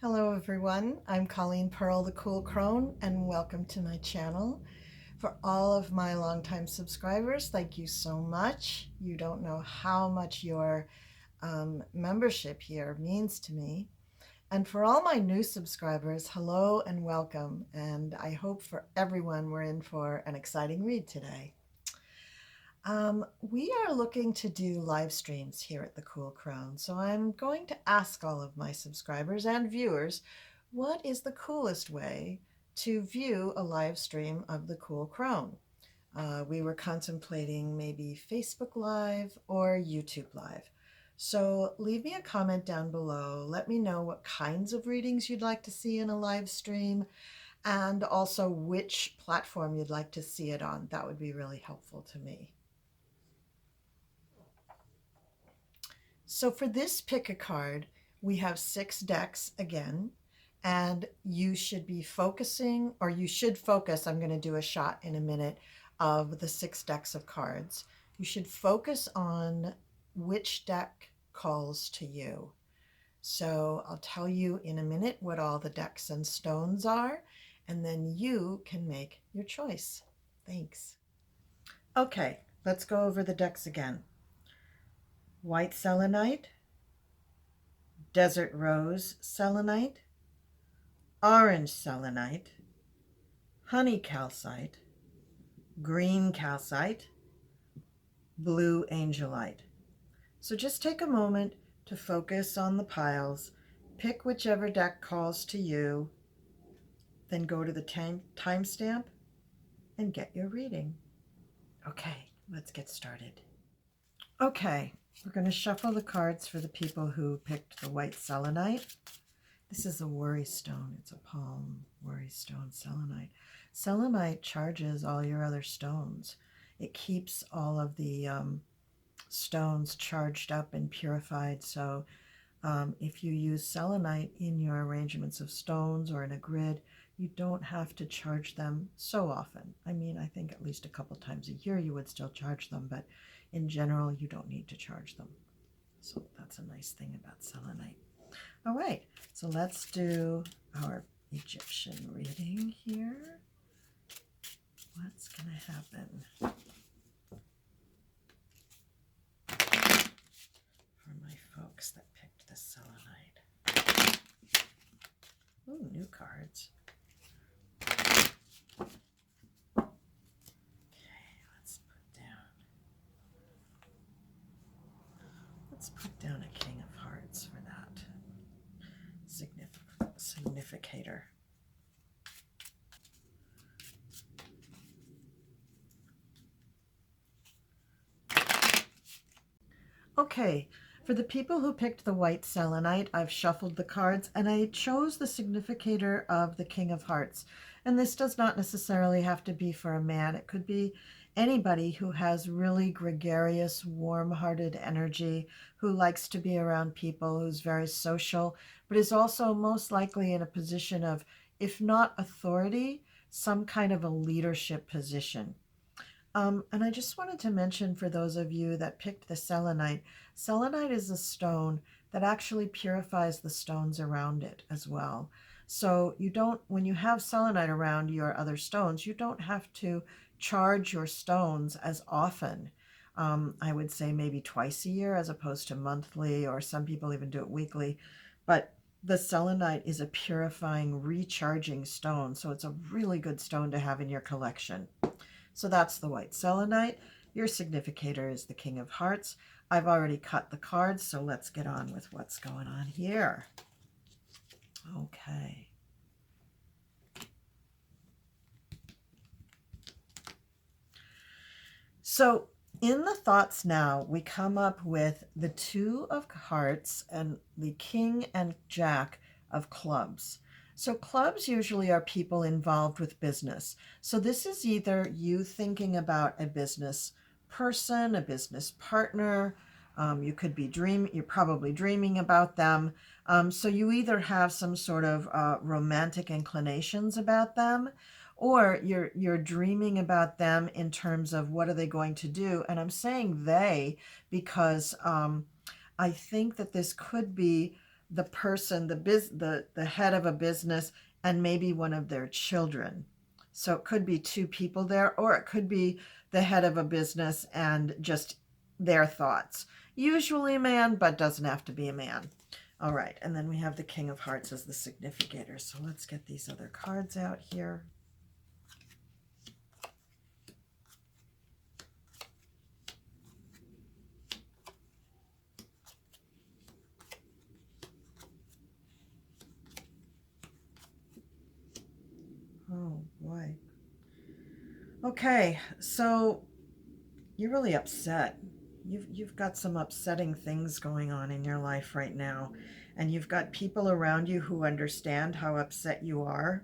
Hello everyone, I'm Colleen Pearl, the Cool Crone, and welcome to my channel. For all of my longtime subscribers, thank you so much. You don't know how much your membership here means to me. And for all my new subscribers, hello and welcome. And I hope for everyone we're in for an exciting read today. We are looking to do live streams here at the Cool Crone, so I'm going to ask all of my subscribers and viewers, what is the coolest way to view a live stream of the Cool Crone? We were contemplating maybe Facebook Live or YouTube Live. So leave me a comment down below. Let me know what kinds of readings you'd like to see in a live stream and also which platform you'd like to see it on. That would be really helpful to me. So for this pick a card, we have 6 decks again, and you should be focusing, or you should focus, I'm going to do a shot in a minute of the 6 decks of cards. You should focus on which deck calls to you. So I'll tell you in a minute what all the decks and stones are, and then you can make your choice. Thanks. Okay, let's go over the decks again. White Selenite, Desert Rose Selenite, Orange Selenite, Honey Calcite, Green Calcite, Blue Angelite. So just take a moment to focus on the piles, pick whichever deck calls to you, then go to the timestamp and get your reading. Okay, let's get started. Okay, we're going to shuffle the cards for the people who picked the white selenite. This is a worry stone. It's a palm worry stone selenite. Selenite charges all your other stones. It keeps all of the stones charged up and purified. So if you use selenite in your arrangements of stones or in a grid, you don't have to charge them so often. I mean, I think at least a couple times a year you would still charge them, but in general, you don't need to charge them. So that's a nice thing about selenite. All right, so let's do our Egyptian reading here. What's going to happen for my folks that picked the selenite? Ooh, new cards. Let's put down a King of Hearts for that. Significator. Okay, for the people who picked the white selenite, I've shuffled the cards and I chose the significator of the King of Hearts. And this does not necessarily have to be for a man. It could be anybody who has really gregarious, warm-hearted energy, who likes to be around people, who's very social, but is also most likely in a position of, if not authority, some kind of a leadership position. And I just wanted to mention for those of you that picked the selenite, selenite is a stone that actually purifies the stones around it as well. So you don't, when you have selenite around your other stones, you don't have to charge your stones as often. I would say maybe twice a year as opposed to monthly, or some people even do it weekly. But the selenite is a purifying, recharging stone. So it's a really good stone to have in your collection. So that's the white selenite. Your significator is the King of Hearts. I've already cut the cards, so let's get on with what's going on here. Okay. So in the thoughts now, we come up with the 2 of Hearts and the King and Jack of Clubs. So clubs usually are people involved with business. So this is either you thinking about a business person, a business partner. You could be you're probably dreaming about them. So you either have some sort of romantic inclinations about them, or you're dreaming about them in terms of what are they going to do. And I'm saying they because I think that this could be the person, the head of a business, and maybe one of their children. So it could be two people there, or it could be the head of a business and just their thoughts. Usually a man, but doesn't have to be a man. All right, and then we have the King of Hearts as the significator. So let's get these other cards out here. Oh boy. Okay, so you're really upset. You've got some upsetting things going on in your life right now, and you've got people around you who understand how upset you are,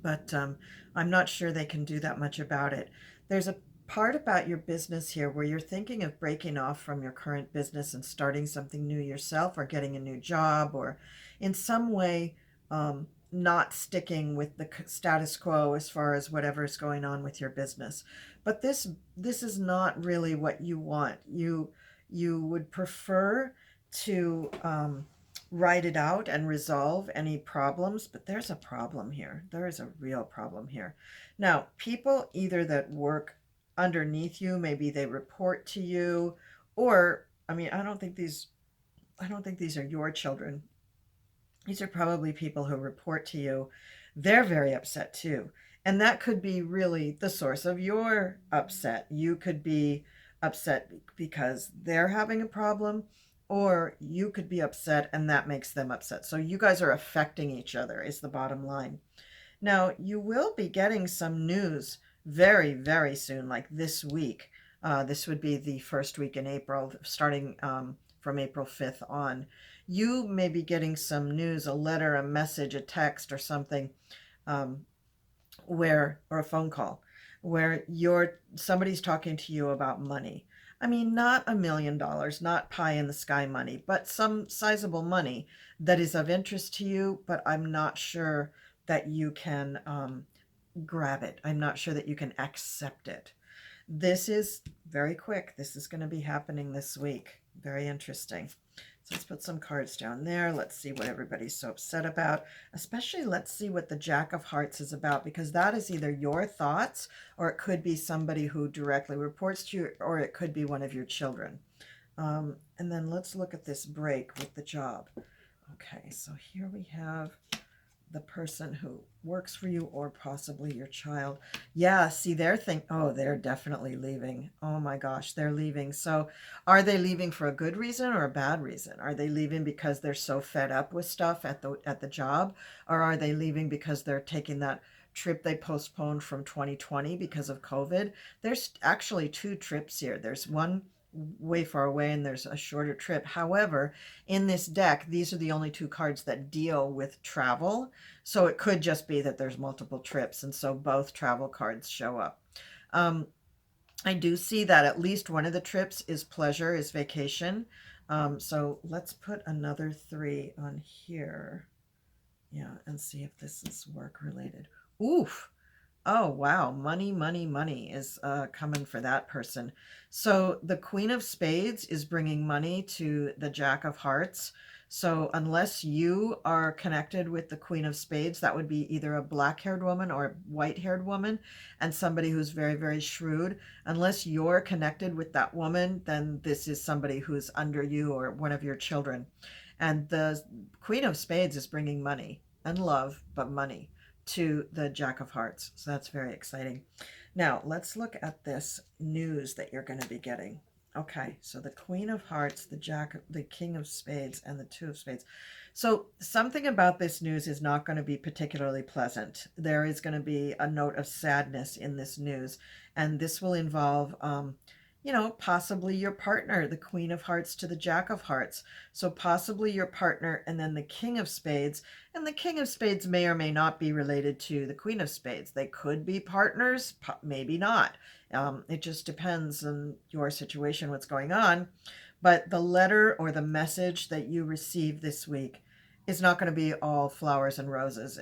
but I'm not sure they can do that much about it. There's a part about your business here where you're thinking of breaking off from your current business and starting something new yourself, or getting a new job, or in some way not sticking with the status quo as far as whatever's going on with your business. But this is not really what you want. You would prefer to write it out and resolve any problems, but there's a problem here. There is a real problem here. Now, people either that work underneath you, maybe they report to you, or I mean, I don't think these are your children. These are probably people who report to you. They're very upset too. And that could be really the source of your upset. You could be upset because they're having a problem, or you could be upset and that makes them upset. So you guys are affecting each other, is the bottom line. Now, you will be getting some news very, very soon, like this week. This would be the first week in April, starting from April 5th on. You may be getting some news, a letter, a message, a text, or something, um, or a phone call, where somebody's talking to you about money. I mean, not $1 million, not pie in the sky money, but some sizable money that is of interest to you, but I'm not sure that you can grab it. I'm not sure that you can accept it. This is very quick. This is going to be happening this week. Very interesting. So let's put some cards down there. Let's see what everybody's so upset about. Especially let's see what the Jack of Hearts is about, because that is either your thoughts, or it could be somebody who directly reports to you, or it could be one of your children. And then let's look at this break with the job. Okay, so here we have the person who works for you, or possibly your child. Yeah, see, they're definitely leaving. Oh my gosh, they're leaving. So are they leaving for a good reason or a bad reason? Are they leaving because they're so fed up with stuff at the job, or are they leaving because they're taking that trip they postponed from 2020 because of COVID? There's actually two trips here. There's one way far away and there's a shorter trip. However, in this deck, these are the only two cards that deal with travel. So it could just be that there's multiple trips, and so both travel cards show up. Um, I do see that at least one of the trips is pleasure, is vacation. So let's put another 3 on here. Yeah, and see if this is work related. Oof. Oh, wow. Money, money, money is coming for that person. So the Queen of Spades is bringing money to the Jack of Hearts. So unless you are connected with the Queen of Spades, that would be either a black-haired woman or a white-haired woman, and somebody who's very, very shrewd. Unless you're connected with that woman, then this is somebody who's under you or one of your children. And the Queen of Spades is bringing money and love, but money to the Jack of Hearts. So that's very exciting. Now, let's look at this news that you're going to be getting. Okay, so the Queen of Hearts, the King of Spades, and the Two of Spades. So something about this news is not going to be particularly pleasant. There is going to be a note of sadness in this news, and this will involve possibly your partner, the Queen of Hearts to the Jack of Hearts. So possibly your partner, and then the King of Spades. And the King of Spades may or may not be related to the Queen of Spades. They could be partners, maybe not. It just depends on your situation, what's going on. But the letter or the message that you receive this week is not going to be all flowers and roses,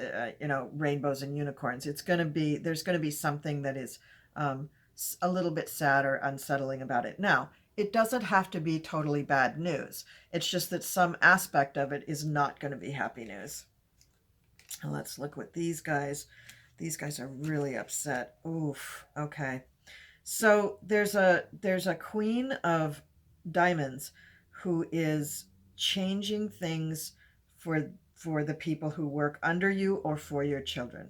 rainbows and unicorns. There's going to be something that is a little bit sad or unsettling about it. Now, it doesn't have to be totally bad news. It's just that some aspect of it is not going to be happy news. And let's look with these guys. These guys are really upset. Oof. Okay. So there's a queen of diamonds who is changing things for the people who work under you or for your children.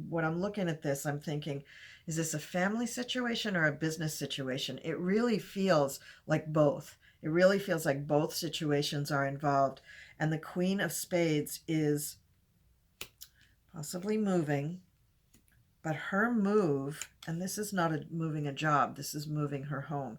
When I'm looking at this, I'm thinking, is this a family situation or a business situation? It really feels like both. It really feels like both situations are involved. And the Queen of Spades is possibly moving, but her move, and this is not moving a job, this is moving her home.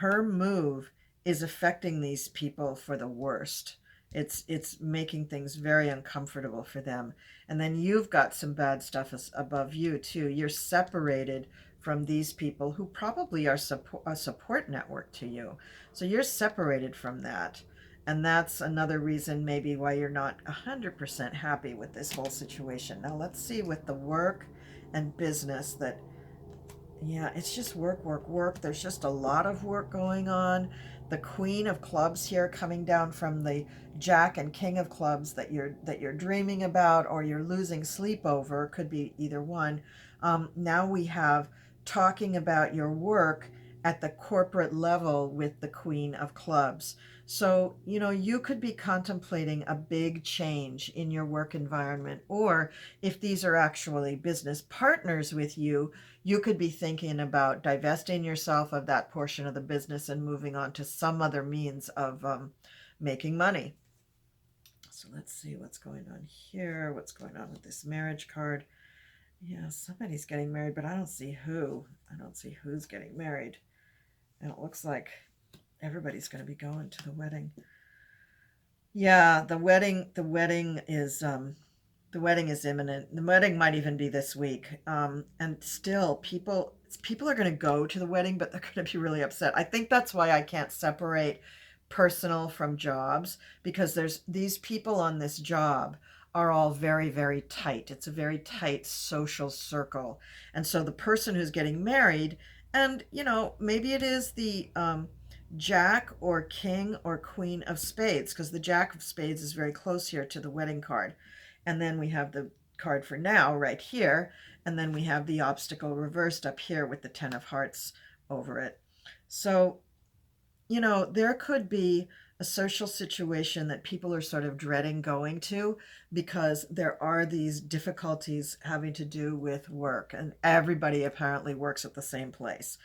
Her move is affecting these people for the worst. It's making things very uncomfortable for them. And then you've got some bad stuff above you too. You're separated from these people who probably are a support network to you. So you're separated from that. And that's another reason maybe why you're not 100% happy with this whole situation. Now let's see with the work and business that, yeah, it's just work, work, work. There's just a lot of work going on. The Queen of Clubs here coming down from the Jack and King of Clubs that you're dreaming about or you're losing sleep over. Could be either one. Now we have talking about your work at the corporate level with the Queen of Clubs. So, you could be contemplating a big change in your work environment, or if these are actually business partners with you, you could be thinking about divesting yourself of that portion of the business and moving on to some other means of making money. So let's see what's going on here. What's going on with this marriage card? Yeah, somebody's getting married, but I don't see who. I don't see who's getting married. And it looks like everybody's going to be going to the wedding. Yeah, the wedding is imminent. The wedding might even be this week. And still, people are going to go to the wedding, but they're going to be really upset. I think that's why I can't separate personal from jobs, because there's these people on this job are all very, very tight. It's a very tight social circle. And so the person who's getting married, and maybe it is the Jack or King or Queen of Spades, because the Jack of Spades is very close here to the wedding card. And then we have the card for now right here. And then we have the obstacle reversed up here with the 10 of Hearts over it. So, there could be a social situation that people are sort of dreading going to because there are these difficulties having to do with work. And everybody apparently works at the same place.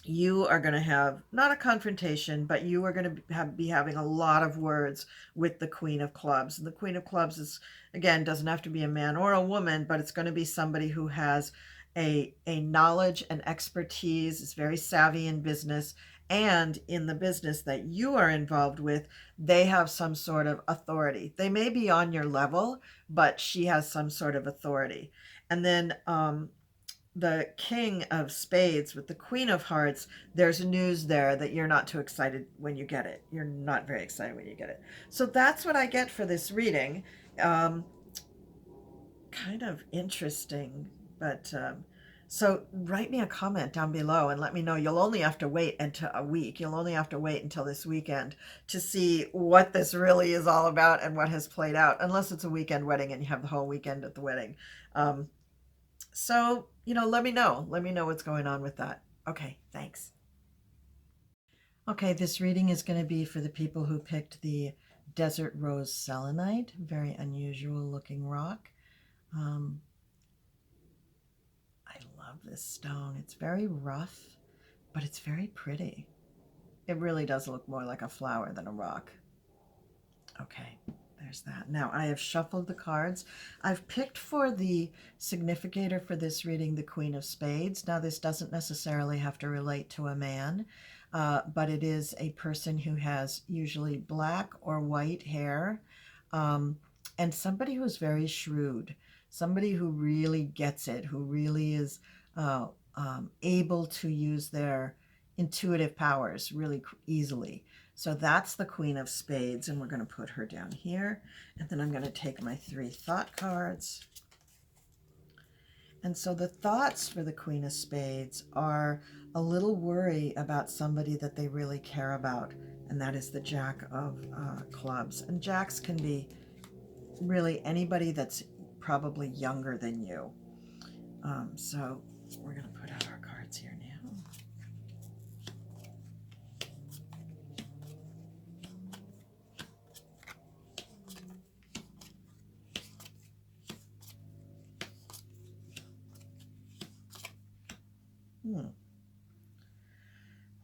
You are going to have not a confrontation, but you are going to be having a lot of words with the Queen of Clubs. And the Queen of Clubs is, again, doesn't have to be a man or a woman, but it's going to be somebody who has a knowledge and expertise, is very savvy in business, and in the business that you are involved with, they have some sort of authority. They may be on your level, but she has some sort of authority. And then the King of Spades with the Queen of Hearts, there's news there that you're not too excited when you get it. You're not very excited when you get it. So that's what I get for this reading. Kind of interesting, but so write me a comment down below and let me know. You'll only have to wait until a week. You'll only have to wait until this weekend to see what this really is all about and what has played out, unless it's a weekend wedding and you have the whole weekend at the wedding. So, let me know. Let me know what's going on with that. Okay, thanks. Okay, this reading is going to be for the people who picked the Desert Rose Selenite. Very unusual looking rock. I love this stone. It's very rough, but it's very pretty. It really does look more like a flower than a rock. Okay, there's that. Now I have shuffled the cards. I've picked for the significator for this reading the Queen of Spades. Now this doesn't necessarily have to relate to a man, but it is a person who has usually black or white hair, and somebody who's very shrewd, somebody who really gets it, who really is able to use their intuitive powers really easily. So that's the Queen of Spades, and we're going to put her down here. And then I'm going to take my 3 thought cards. And so the thoughts for the Queen of Spades are a little worry about somebody that they really care about, and that is the Jack of Clubs. And Jacks can be really anybody that's probably younger than you. So we're going to put out our cards here now. A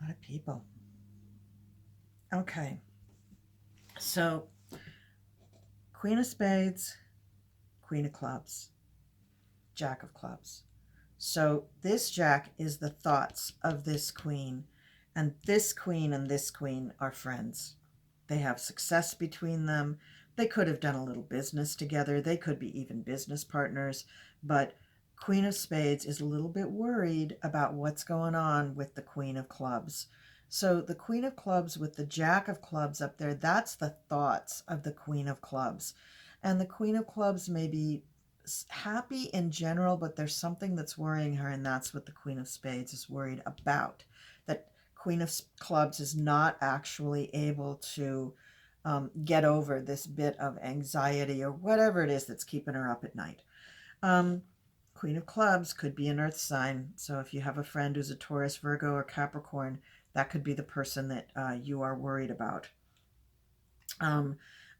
lot of people. Okay. So Queen of Spades, Queen of Clubs, Jack of Clubs. So this Jack is the thoughts of this Queen, and this Queen and this Queen are friends. They have success between them. They could have done a little business together. They could be even business partners, but Queen of Spades is a little bit worried about what's going on with the Queen of Clubs. So the Queen of Clubs with the Jack of Clubs up there, that's the thoughts of the Queen of Clubs. And the Queen of Clubs may be happy in general, but there's something that's worrying her, and that's what the Queen of Spades is worried about. That Queen of Clubs is not actually able to get over this bit of anxiety or whatever it is that's keeping her up at night. Queen of Clubs could be an earth sign. So if you have a friend who's a Taurus, Virgo, or Capricorn, that could be the person that you are worried about.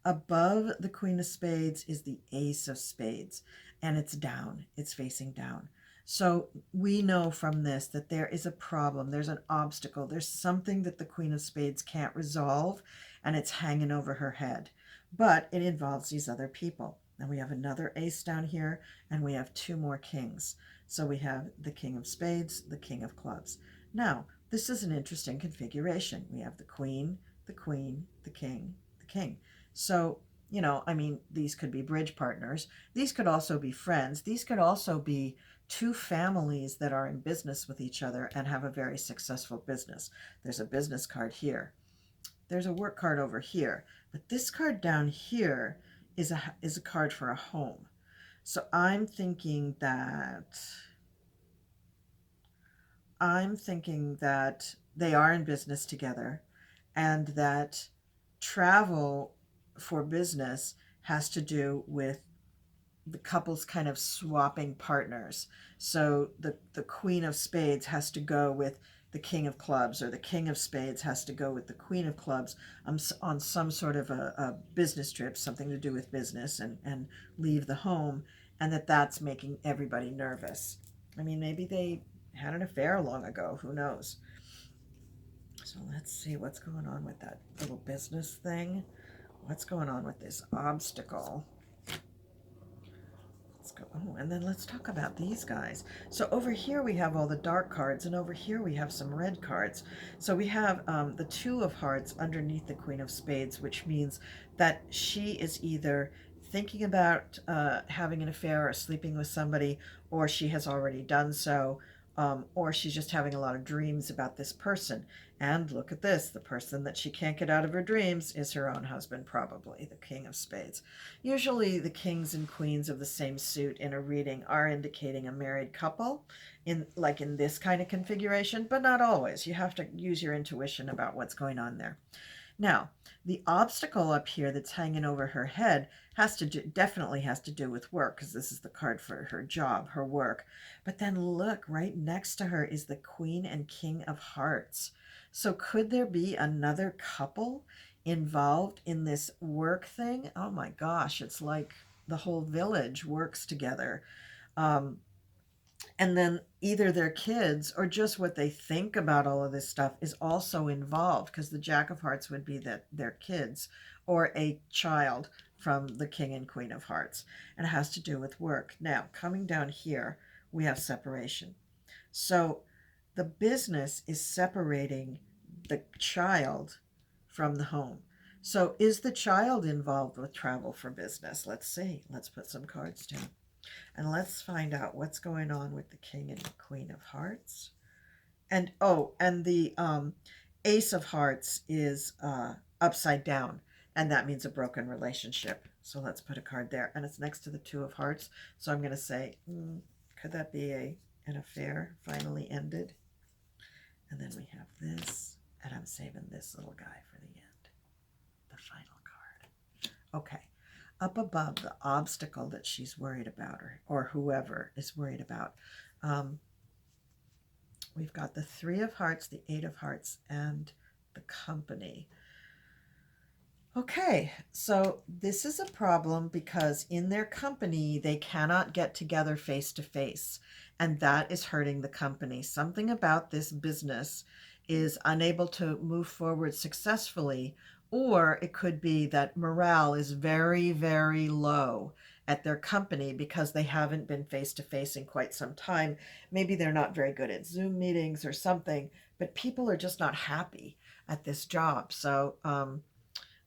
Above the Queen of Spades is the Ace of Spades, and it's down. It's facing down. So we know from this that there is a problem. There's an obstacle. There's something that the Queen of Spades can't resolve, and it's hanging over her head. But it involves these other people. And we have another ace down here, and we have two more kings. So we have the King of Spades, the King of Clubs. Now, this is an interesting configuration. We have the Queen, the Queen, the King, the King. So, I mean, these could be bridge partners. These could also be friends. These could also be two families that are in business with each other and have a very successful business. There's a business card here. There's a work card over here. But this card down here is a card for a home. So I'm thinking that they are in business together, and that travel for business has to do with the couples kind of swapping partners. So the Queen of Spades has to go with the King of Clubs, or the King of Spades has to go with the Queen of Clubs on some sort of a business trip, something to do with business, and leave the home, and that's making everybody nervous. I mean, maybe they had an affair long ago. Who knows? So let's see what's going on with that little business thing. What's going on with this obstacle? Let's go. Oh, and then let's talk about these guys. So over here we have all the dark cards, and over here we have some red cards. So we have the Two of Hearts underneath the Queen of Spades, which means that she is either thinking about having an affair or sleeping with somebody, or she has already done so, or she's just having a lot of dreams about this person. And look at this, the person that she can't get out of her dreams is her own husband, probably, the King of Spades. Usually the kings and queens of the same suit in a reading are indicating a married couple, in this kind of configuration, but not always. You have to use your intuition about what's going on there. Now, the obstacle up here that's hanging over her head definitely has to do with work, because this is the card for her job, her work. But then look, right next to her is the Queen and King of Hearts. So could there be another couple involved in this work thing? Oh my gosh, it's like the whole village works together. And then either their kids or just what they think about all of this stuff is also involved, because the Jack of Hearts would be their kids or a child from the King and Queen of Hearts, and it has to do with work. Now, coming down here, we have separation. So the business is separating the child from the home. So is the child involved with travel for business? Let's see. Let's put some cards down. And let's find out what's going on with the King and the Queen of Hearts. And the Ace of Hearts is upside down, and that means a broken relationship. So let's put a card there, and it's next to the Two of Hearts. So I'm going to say, Could that be an affair finally ended? And then we have this, and I'm saving this little guy for the end, the final card. Okay, up above the obstacle that she's worried about, or whoever is worried about, we've got the 3 of Hearts, the 8 of Hearts, and the Company. Okay, so this is a problem because in their company, they cannot get together face to face, and that is hurting the company. Something about this business is unable to move forward successfully, or it could be that morale is very, very low at their company because they haven't been face to face in quite some time. Maybe they're not very good at Zoom meetings or something, but people are just not happy at this job. So,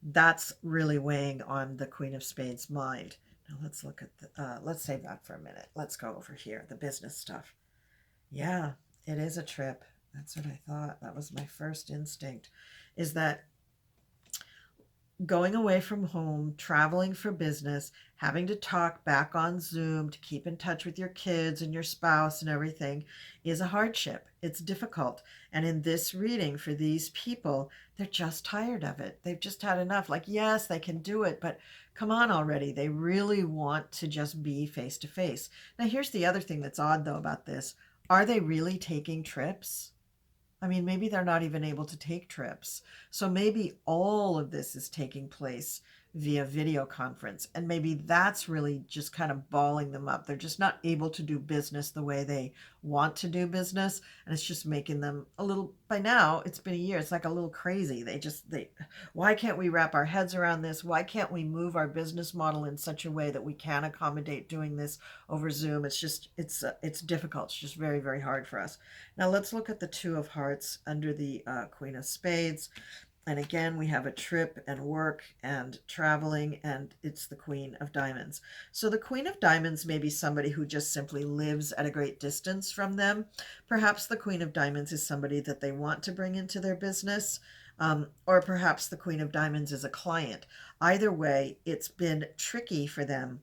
that's really weighing on the Queen of Spades mind. Now let's look at let's save that for a minute. Let's go over here, the business stuff. Yeah, it is a trip. That's what I thought. That was my first instinct, is that going away from home, traveling for business, having to talk back on Zoom to keep in touch with your kids and your spouse and everything is a hardship. It's difficult. And in this reading for these people, they're just tired of it. They've just had enough. Like, yes, they can do it, but come on already. They really want to just be face to face. Now, here's the other thing that's odd, though, about this. Are they really taking trips? I mean, maybe they're not even able to take trips. So maybe all of this is taking place via video conference. And maybe that's really just kind of balling them up. They're just not able to do business the way they want to do business. And it's just making them a little, by now, it's been a year, it's like a little crazy. Why can't we wrap our heads around this? Why can't we move our business model in such a way that we can accommodate doing this over Zoom? It's just, it's difficult. It's just very, very hard for us. Now let's look at the 2 of Hearts under the Queen of Spades. And again, we have a trip and work and traveling, and it's the Queen of Diamonds. So the Queen of Diamonds may be somebody who just simply lives at a great distance from them. Perhaps the Queen of Diamonds is somebody that they want to bring into their business, or perhaps the Queen of Diamonds is a client. Either way, it's been tricky for them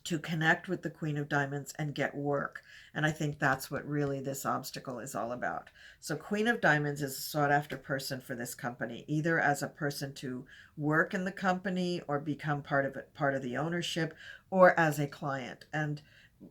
to connect with the Queen of Diamonds and get work. And I think that's what really this obstacle is all about. So Queen of Diamonds is a sought after person for this company, either as a person to work in the company or become part of it, part of the ownership, or as a client. And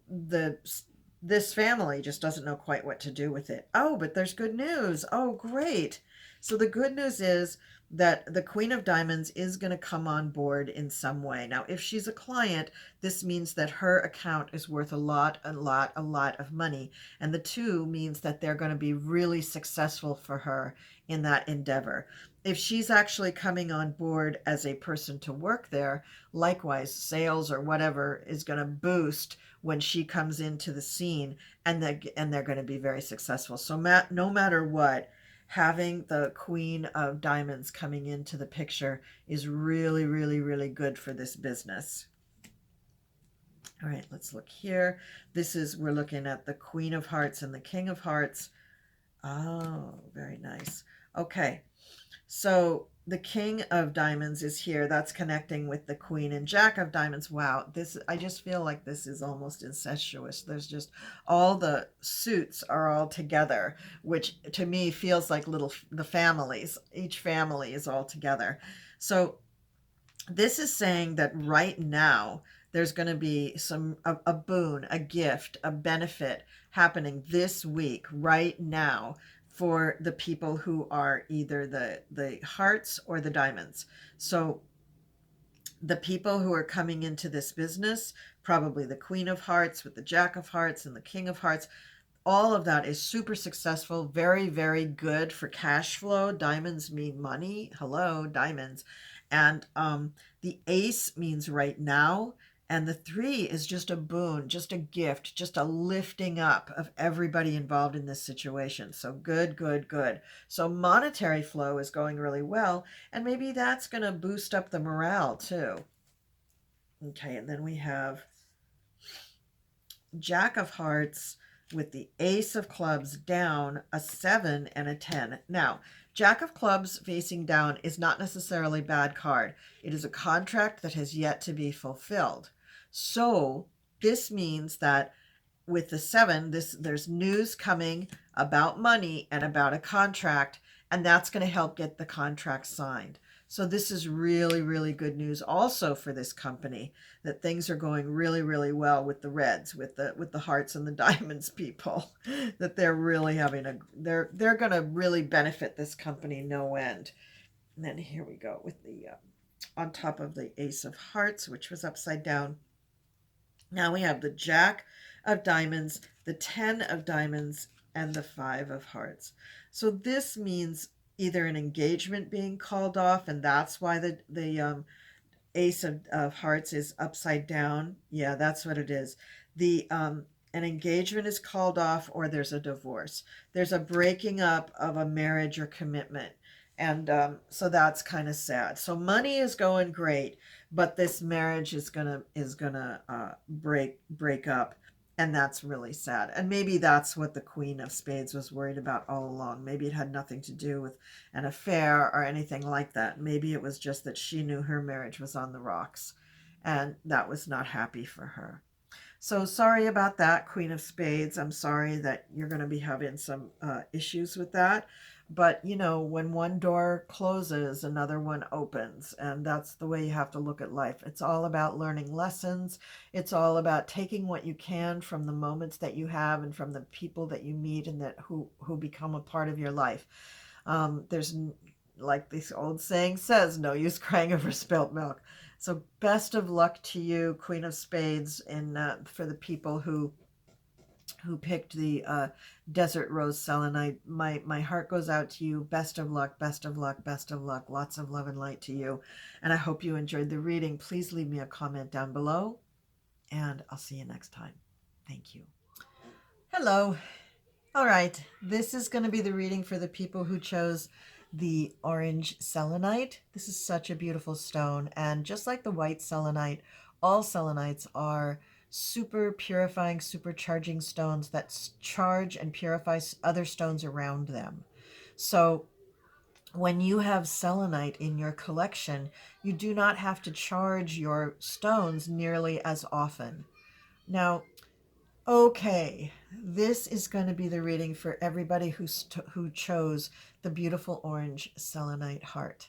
this family just doesn't know quite what to do with it. Oh, but there's good news. Oh, great. So the good news is that the Queen of Diamonds is going to come on board in some way. Now, if she's a client, this means that her account is worth a lot of money. And the 2 means that they're going to be really successful for her in that endeavor. If she's actually coming on board as a person to work there, likewise, sales or whatever is going to boost when she comes into the scene, and they're going to be very successful. So no matter what, having the Queen of Diamonds coming into the picture is really, really, really good for this business. All right, let's look here. We're looking at the Queen of Hearts and the King of Hearts. Oh, very nice. Okay, so the King of Diamonds is here. That's connecting with the Queen and Jack of Diamonds. Wow, I just feel like this is almost incestuous. There's just all the suits are all together, which to me feels like the families. Each family is all together. So this is saying that right now there's going to be a boon, a gift, a benefit happening this week, right now, for the people who are either the hearts or the diamonds. So the people who are coming into this business, probably the Queen of Hearts with the Jack of Hearts and the King of Hearts, all of that is super successful, very, very good for cash flow. Diamonds mean money. Hello, diamonds. And the ace means right now. And the 3 is just a boon, just a gift, just a lifting up of everybody involved in this situation. So good, good, good. So monetary flow is going really well. And maybe that's going to boost up the morale too. Okay, and then we have Jack of Hearts with the Ace of Clubs down, a 7 and a 10. Now, Jack of Clubs facing down is not necessarily a bad card. It is a contract that has yet to be fulfilled. So this means that with the seven, there's news coming about money and about a contract, and that's going to help get the contract signed. So this is really, really good news also for this company, that things are going really, really well with the reds, with the hearts and the diamonds people, that they're really having they're going to really benefit this company no end. And then here we go with the on top of the ace of hearts, which was upside down. Now we have the Jack of Diamonds, the 10 of Diamonds, and the 5 of Hearts. So this means either an engagement being called off, and that's why the Ace of Hearts is upside down. Yeah, that's what it is. The An engagement is called off, or there's a divorce. There's a breaking up of a marriage or commitment, and so that's kind of sad. So money is going great, but this marriage is gonna break up, and that's really sad. And maybe that's what the Queen of Spades was worried about all along. Maybe it had nothing to do with an affair or anything like that. Maybe it was just that she knew her marriage was on the rocks, and that was not happy for her. So sorry about that, Queen of Spades. I'm sorry that you're going to be having some issues with that. But, when one door closes, another one opens. And that's the way you have to look at life. It's all about learning lessons. It's all about taking what you can from the moments that you have and from the people that you meet and who become a part of your life. There's, like this old saying says, no use crying over spilt milk. So best of luck to you, Queen of Spades, and for the people who picked the Desert Rose Selenite. My heart goes out to you. Best of luck, best of luck, best of luck. Lots of love and light to you. And I hope you enjoyed the reading. Please leave me a comment down below, and I'll see you next time. Thank you. Hello. All right, this is going to be the reading for the people who chose the Orange Selenite. This is such a beautiful stone, and just like the white selenite, all selenites are super purifying, supercharging stones that charge and purify other stones around them. So when you have selenite in your collection, you do not have to charge your stones nearly as often. Now, okay, this is going to be the reading for everybody who chose the beautiful orange selenite heart.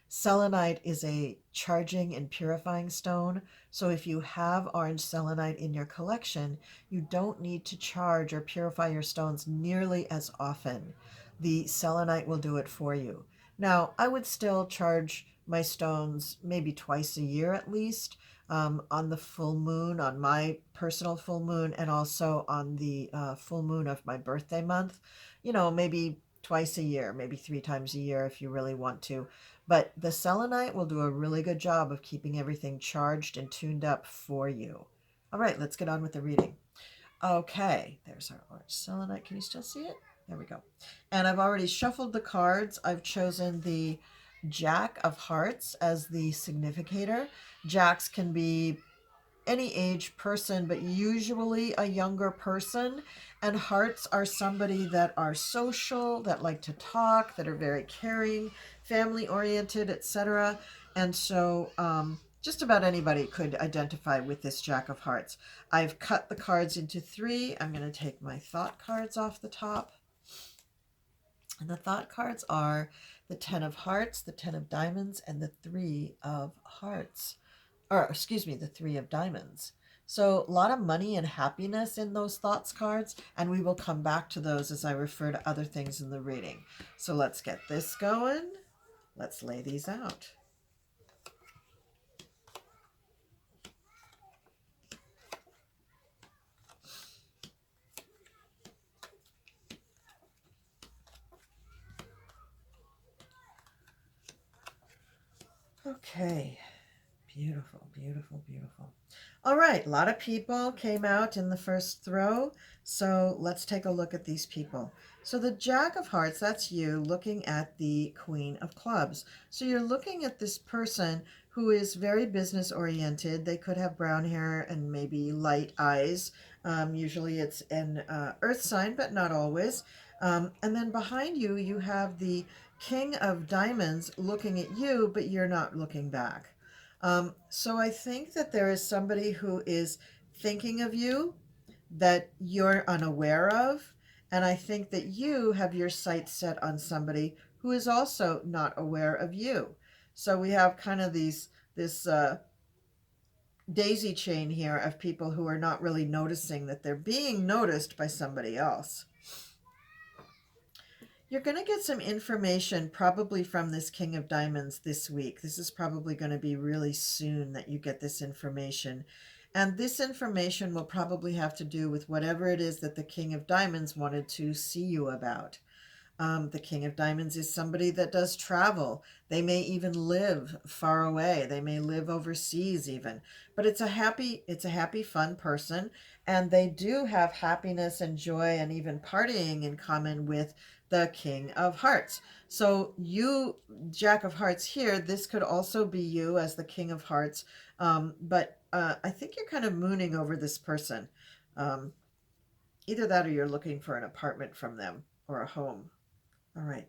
Selenite is a charging and purifying stone, so if you have orange selenite in your collection, you don't need to charge or purify your stones nearly as often. The selenite will do it for you. Now, I would still charge my stones maybe twice a year at least, on the full moon, on my personal full moon, and also on the full moon of my birthday month. Maybe twice a year, maybe 3 times a year if you really want to. But the selenite will do a really good job of keeping everything charged and tuned up for you. All right, let's get on with the reading. Okay, there's our orange selenite. Can you still see it? There we go. And I've already shuffled the cards. I've chosen the Jack of Hearts as the significator. Jacks can be any age person, but usually a younger person. And hearts are somebody that are social, that like to talk, that are very caring, family oriented, etc. And so just about anybody could identify with this Jack of Hearts. I've cut the cards into 3. I'm going to take my thought cards off the top. And the thought cards are the 10 of Hearts, the 10 of Diamonds, and the 3 of Hearts. Or, excuse me, the 3 of Diamonds. So a lot of money and happiness in those thoughts cards, and we will come back to those as I refer to other things in the reading. So let's get this going. Let's lay these out. Okay. Beautiful, beautiful, beautiful. All right, a lot of people came out in the first throw, so let's take a look at these people. So the Jack of Hearts, that's you looking at the Queen of Clubs. So you're looking at this person who is very business oriented. They could have brown hair and maybe light eyes. Usually it's an earth sign, but not always. And then behind you, you have the King of Diamonds looking at you, but you're not looking back. So I think that there is somebody who is thinking of you, that you're unaware of. And I think that you have your sights set on somebody who is also not aware of you. So we have kind of this daisy chain here of people who are not really noticing that they're being noticed by somebody else. You're going to get some information probably from this King of Diamonds this week. This is probably going to be really soon that you get this information. And this information will probably have to do with whatever it is that the King of Diamonds wanted to see you about. The King of Diamonds is somebody that does travel. They may even live far away. They may live overseas even. But it's a happy, fun person, and they do have happiness and joy and even partying in common with the King of Hearts. So you, Jack of Hearts here, this could also be you as the King of Hearts. But I think you're kind of mooning over this person. Um, Either that or you're looking for an apartment from them or a home. All right.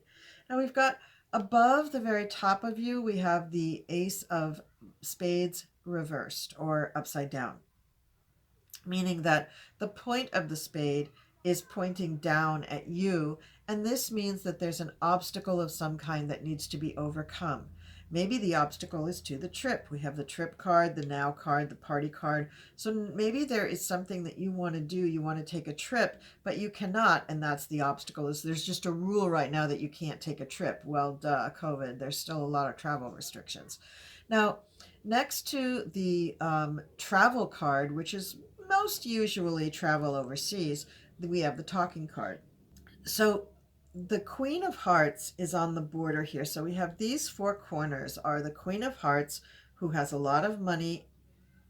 Now we've got above the very top of you, we have the Ace of Spades reversed or upside down, meaning that the point of the spade is pointing down at you. And this means that there's an obstacle of some kind that needs to be overcome. Maybe the obstacle is to the trip. We have the trip card, the now card, the party card. So maybe there is something that you want to do. You want to take a trip, but you cannot. And that's the obstacle. Is there's just a rule right now that you can't take a trip. Well, duh, COVID. There's still a lot of travel restrictions. Now, next to the travel card, which is most usually travel overseas, we have the talking card. So the Queen of Hearts is on the border here. So we have these four corners are the Queen of Hearts, who has a lot of money,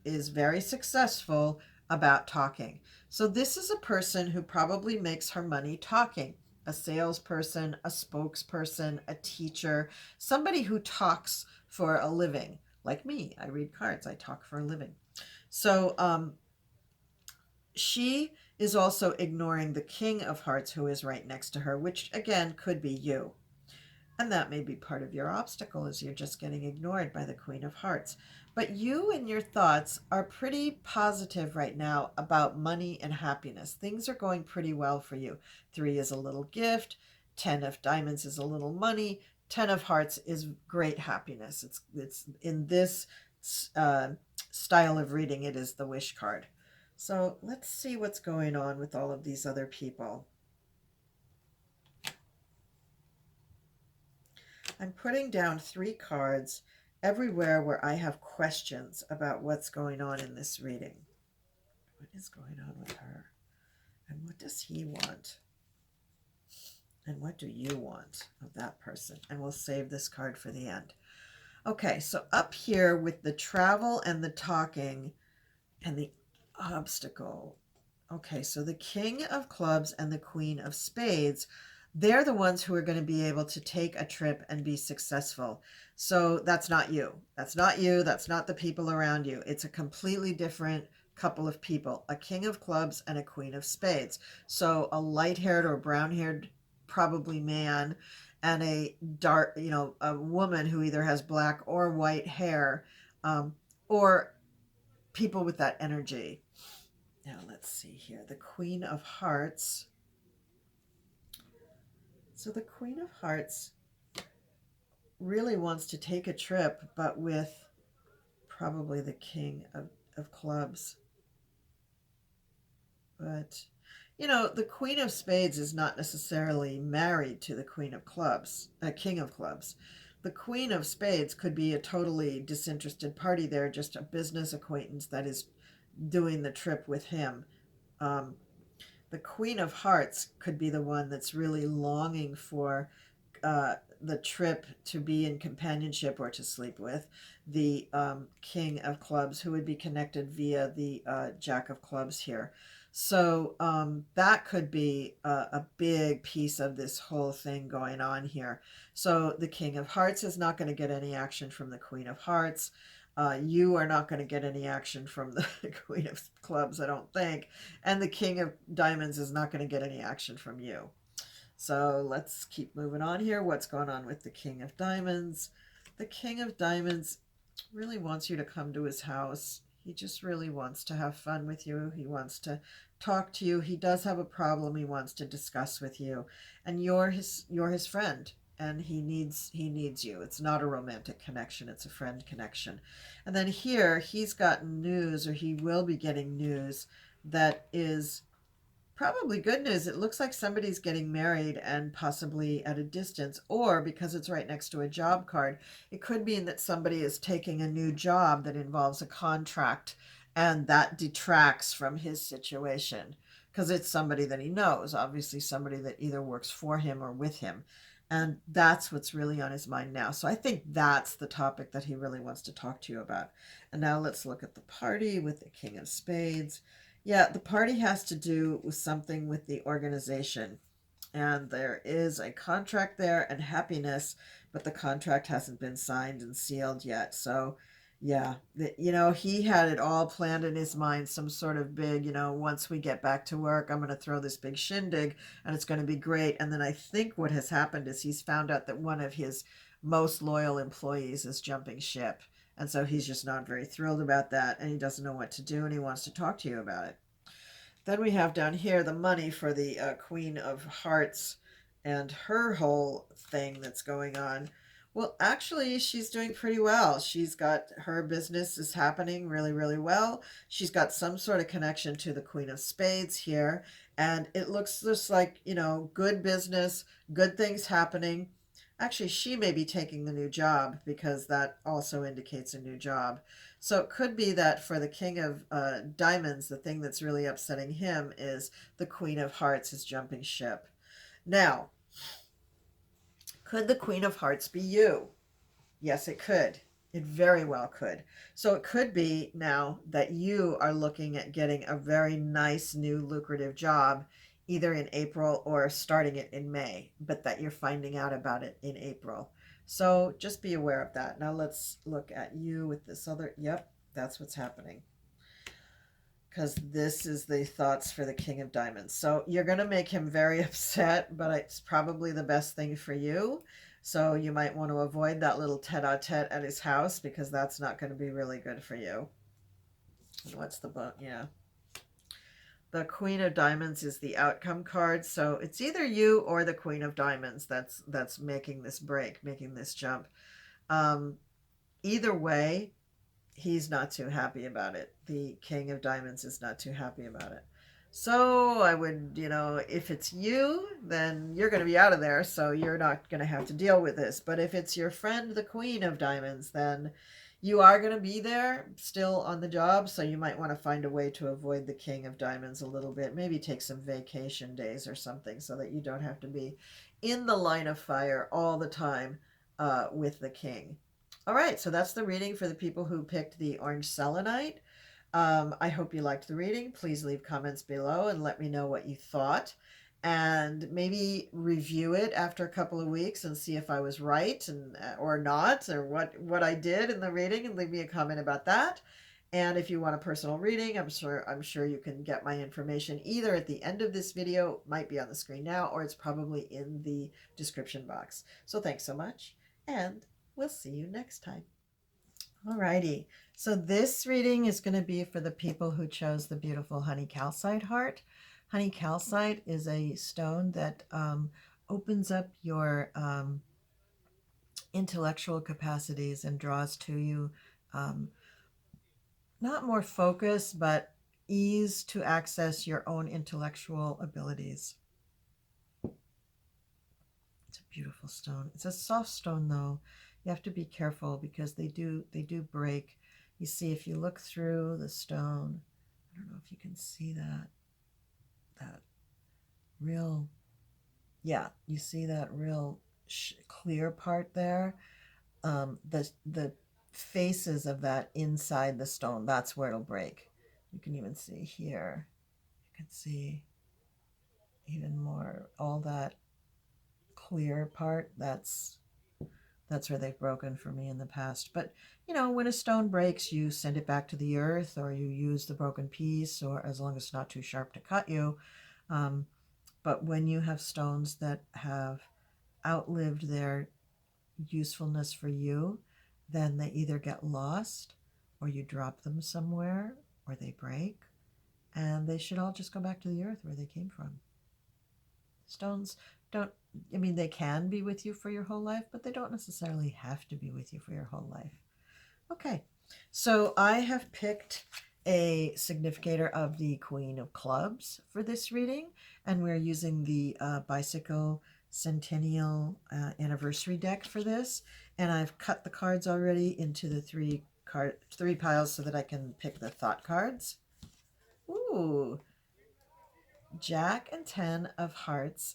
is very successful about talking. So this is a person who probably makes her money talking. A salesperson, a spokesperson, a teacher, somebody who talks for a living. Like me, I read cards, I talk for a living. So she is also ignoring the King of Hearts, who is right next to her, which again could be you. And that may be part of your obstacle, is you're just getting ignored by the Queen of Hearts. But you and your thoughts are pretty positive right now about money and happiness. Things are going pretty well for you. 3 is a little gift. 10 of diamonds is a little money. 10 of hearts is great happiness. It's in this uh, style of reading, it is the wish card. So let's see what's going on with all of these other people. I'm putting down 3 cards everywhere where I have questions about what's going on in this reading. What is going on with her? And what does he want? And what do you want of that person? And we'll save this card for the end. Okay, so up here with the travel and the talking and the obstacle. Okay, so the King of Clubs and the Queen of Spades, they're the ones who are going to be able to take a trip and be successful. So that's not you. That's not you. That's not the people around you. It's a completely different couple of people, a King of Clubs and a Queen of Spades. So a light-haired or brown-haired, probably man, and a dark, a woman who either has black or white hair, or people with that energy. Now let's see here. The Queen of Hearts. So the Queen of Hearts really wants to take a trip, but with probably the King of Clubs. But, the Queen of Spades is not necessarily married to the Queen of Clubs, King of Clubs. The Queen of Spades could be a totally disinterested party there, just a business acquaintance that is doing the trip with him. The Queen of Hearts could be the one that's really longing for the trip to be in companionship or to sleep with the King of Clubs, who would be connected via the Jack of Clubs here. So that could be a big piece of this whole thing going on here. So the King of Hearts is not going to get any action from the Queen of Hearts. You are not going to get any action from the Queen of Clubs, I don't think. And the King of Diamonds is not going to get any action from you. So let's keep moving on here. What's going on with the King of Diamonds? The King of Diamonds really wants you to come to his house. He just really wants to have fun with you. He wants to talk to you. He does have a problem he wants to discuss with you, and you're his friend, and he needs you. It's not a romantic connection, it's a friend connection. And then here he's gotten news, or he will be getting news that is probably good news. It looks like somebody's getting married and possibly at a distance, or because it's right next to a job card, it could mean that somebody is taking a new job that involves a contract, and that detracts from his situation because it's somebody that he knows, obviously, somebody that either works for him or with him. And that's what's really on his mind now. So I think that's the topic that he really wants to talk to you about. And now let's look at the party with the King of Spades. Yeah, the party has to do with something with the organization. And there is a contract there and happiness, but the contract hasn't been signed and sealed yet. So, yeah, he had it all planned in his mind, some sort of big, once we get back to work, I'm going to throw this big shindig and it's going to be great. And then I think what has happened is he's found out that one of his most loyal employees is jumping ship. And so he's just not very thrilled about that, and he doesn't know what to do, and he wants to talk to you about it. Then we have down here the money for the Queen of Hearts and her whole thing that's going on. Well, actually, she's doing pretty well. She's got her business is happening really, really well. She's got some sort of connection to the Queen of Spades here. And it looks just like, good business, good things happening. Actually, she may be taking the new job because that also indicates a new job. So it could be that for the King of Diamonds, the thing that's really upsetting him is the Queen of Hearts is jumping ship. Now, could the Queen of Hearts be you? Yes, it could. It very well could. So it could be now that you are looking at getting a very nice new lucrative job either in April or starting it in May, but that you're finding out about it in April. So just be aware of that. Now let's look at you with this other. Yep, that's what's happening. Because this is the thoughts for the King of Diamonds. So you're going to make him very upset, but it's probably the best thing for you. So you might want to avoid that little tete-a-tete at his house because that's not going to be really good for you. And what's the book? Yeah. The Queen of Diamonds is the outcome card. So it's either you or the Queen of Diamonds that's making this break, making this jump. Either way, he's not too happy about it. The King of Diamonds is not too happy about it. So I would, if it's you, then you're going to be out of there. So you're not going to have to deal with this. But if it's your friend, the Queen of Diamonds, then you are going to be there still on the job. So you might want to find a way to avoid the King of Diamonds a little bit. Maybe take some vacation days or something so that you don't have to be in the line of fire all the time with the King. All right, so that's the reading for the people who picked the Orange Selenite. I hope you liked the reading. Please leave comments below and let me know what you thought. And maybe review it after a couple of weeks and see if I was right and or not, or what I did in the reading, and leave me a comment about that. And if you want a personal reading, I'm sure you can get my information either at the end of this video, might be on the screen now, or it's probably in the description box. So thanks so much, and we'll see you next time. Alrighty, so this reading is going to be for the people who chose the beautiful honey calcite heart. Honey calcite is a stone that opens up your intellectual capacities and draws to you not more focus, but ease to access your own intellectual abilities. It's a beautiful stone. It's a soft stone though. You have to be careful because they do break. You see, if you look through the stone, I don't know if you can see that real, yeah, you see that real clear part there. The faces of that inside the stone, that's where it'll break. You can even see here. You can see even more all that clear part. That's where they've broken for me in the past. But when a stone breaks, you send it back to the earth, or you use the broken piece, or as long as it's not too sharp to cut you. But when you have stones that have outlived their usefulness for you, then they either get lost, or you drop them somewhere, or they break. and they should all just go back to the earth where they came from. Stones don't, I mean, they can be with you for your whole life, but they don't necessarily have to be with you for your whole life. Okay, so I have picked a significator of the Queen of Clubs for this reading, and we're using the Bicycle Centennial Anniversary deck for this, and I've cut the cards already into the three piles so that I can pick the thought cards. Ooh, Jack and 10 of Hearts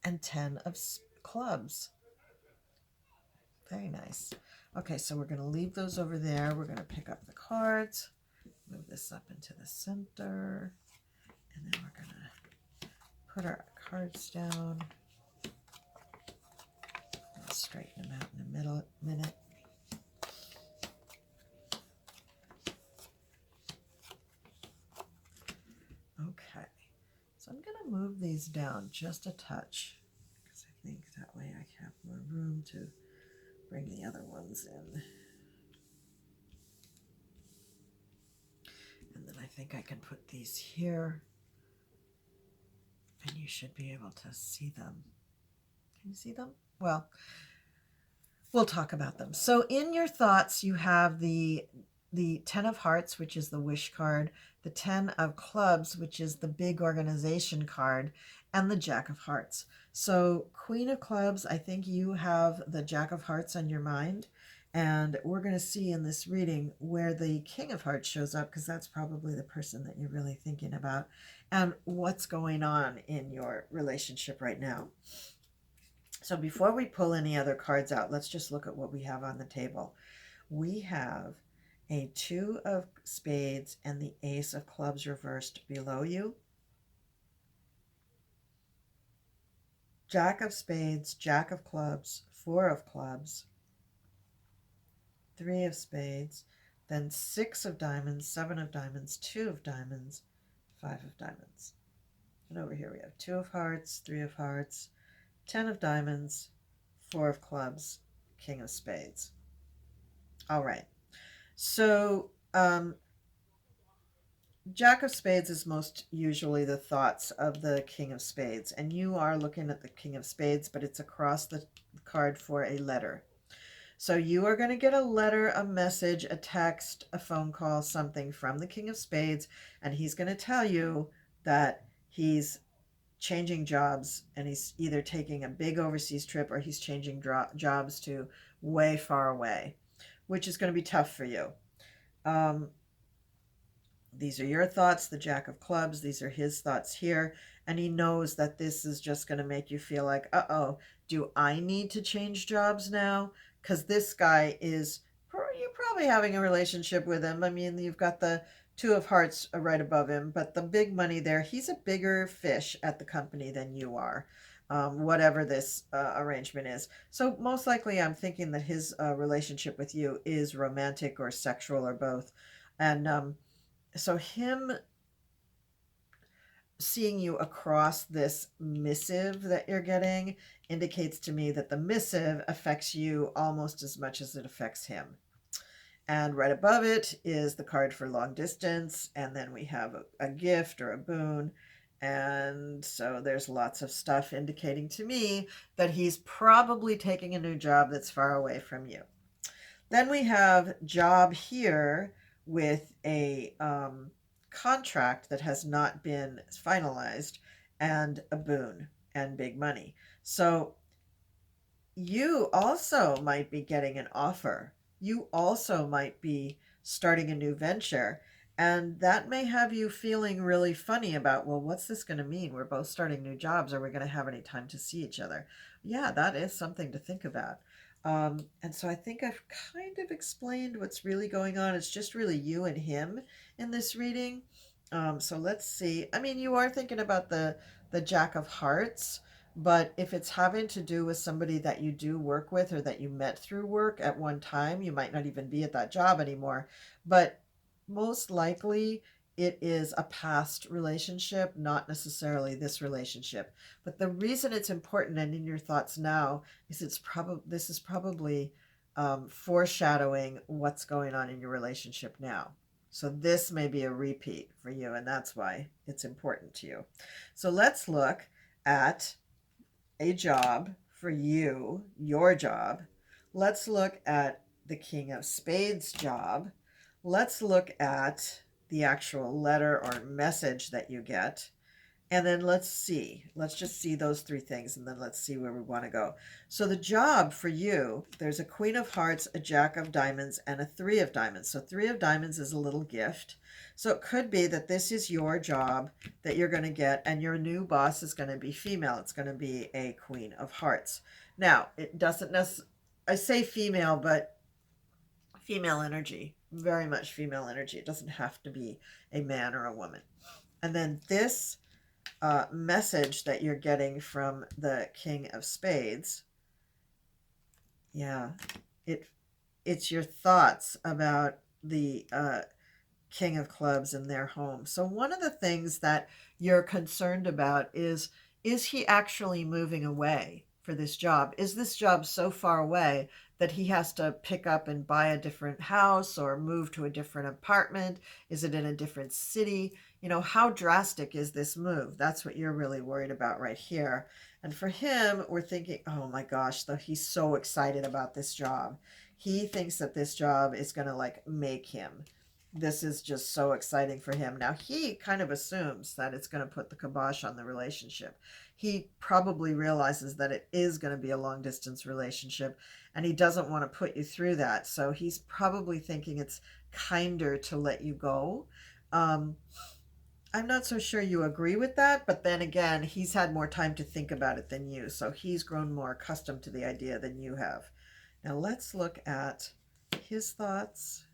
and 10 of Clubs. Very nice. Okay, so we're going to leave those over there. We're going to pick up the cards, move this up into the center, and then we're going to put our cards down. I'll straighten them out in a minute. Okay, so I'm going to move these down just a touch because I think that way I have more room to bring the other ones in. And then I think I can put these here, and you should be able to see them. Can you see them? Well, we'll talk about them. So in your thoughts, you have the 10 of Hearts, which is the wish card, the 10 of Clubs, which is the big organization card, and the Jack of Hearts. So Queen of Clubs, I think you have the Jack of Hearts on your mind, and we're going to see in this reading where the King of Hearts shows up, because that's probably the person that you're really thinking about, and what's going on in your relationship right now. So before we pull any other cards out, let's just look at what we have on the table. We have a 2 of Spades and the Ace of Clubs reversed below you. Jack of Spades, Jack of Clubs, 4 of Clubs, 3 of Spades, then 6 of Diamonds, 7 of Diamonds, 2 of Diamonds, 5 of Diamonds. And over here we have 2 of Hearts, 3 of Hearts, 10 of Diamonds, 4 of Clubs, King of Spades. All right. So Jack of Spades is most usually the thoughts of the King of Spades, and you are looking at the King of Spades, but it's across the card for a letter. So you are going to get a letter, a message, a text, a phone call, something from the King of Spades, and he's going to tell you that he's changing jobs, and he's either taking a big overseas trip or he's changing jobs to way far away, which is going to be tough for you. These are your thoughts, the Jack of Clubs. These are his thoughts here. And he knows that this is just going to make you feel like, uh-oh, do I need to change jobs now? Because this guy is, you're probably having a relationship with him. I mean, you've got the 2 of Hearts right above him, but the big money there, he's a bigger fish at the company than you are, whatever this arrangement is. So most likely I'm thinking that his relationship with you is romantic or sexual or both. And so him seeing you across this missive that you're getting indicates to me that the missive affects you almost as much as it affects him. And right above it is the card for long distance, and then we have a gift or a boon. And so there's lots of stuff indicating to me that he's probably taking a new job that's far away from you. Then we have job here with a contract that has not been finalized, and a boon and big money. So you also might be getting an offer. You also might be starting a new venture. And that may have you feeling really funny about, well, what's this going to mean? We're both starting new jobs. Are we going to have any time to see each other? Yeah, that is something to think about. And so I think I've kind of explained what's really going on. It's just really you and him in this reading. So let's see. I mean, you are thinking about the Jack of Hearts, but if it's having to do with somebody that you do work with or that you met through work at one time, you might not even be at that job anymore. But most likely it is a past relationship, not necessarily this relationship. But the reason it's important and in your thoughts now is this is probably foreshadowing what's going on in your relationship now. So this may be a repeat for you, and that's why it's important to you. So let's look at a job for you, your job. Let's look at the King of Spades job. Let's look at the actual letter or message that you get. And then let's just see those three things, and then let's see where we want to go. So the job for you, there's a Queen of Hearts, a Jack of Diamonds, and a Three of Diamonds. So Three of Diamonds is a little gift. So it could be that this is your job that you're going to get, and your new boss is going to be female. It's going to be a Queen of Hearts. Now, it doesn't necessarily, I say female, but female energy, very much female energy. It doesn't have to be a man or a woman. And then this message that you're getting from the King of Spades, yeah, it's your thoughts about the King of Clubs in their home. So one of the things that you're concerned about is he actually moving away for this job? Is this job so far away that he has to pick up and buy a different house or move to a different apartment? Is it in a different city? You know, how drastic is this move? That's what you're really worried about right here. And for him, we're thinking, oh my gosh, though he's so excited about this job. He thinks that this job is going to like make him. This is just so exciting for him. Now, he kind of assumes that it's going to put the kibosh on the relationship. He probably realizes that it is going to be a long distance relationship, and he doesn't want to put you through that. So he's probably thinking it's kinder to let you go. I'm not so sure you agree with that, but then again, he's had more time to think about it than you. So he's grown more accustomed to the idea than you have. Now let's look at his thoughts.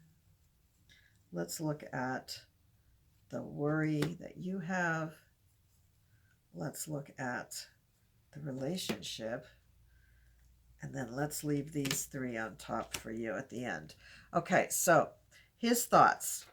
Let's look at the worry that you have. Let's look at the relationship. And then let's leave these three on top for you at the end. Okay, so his thoughts.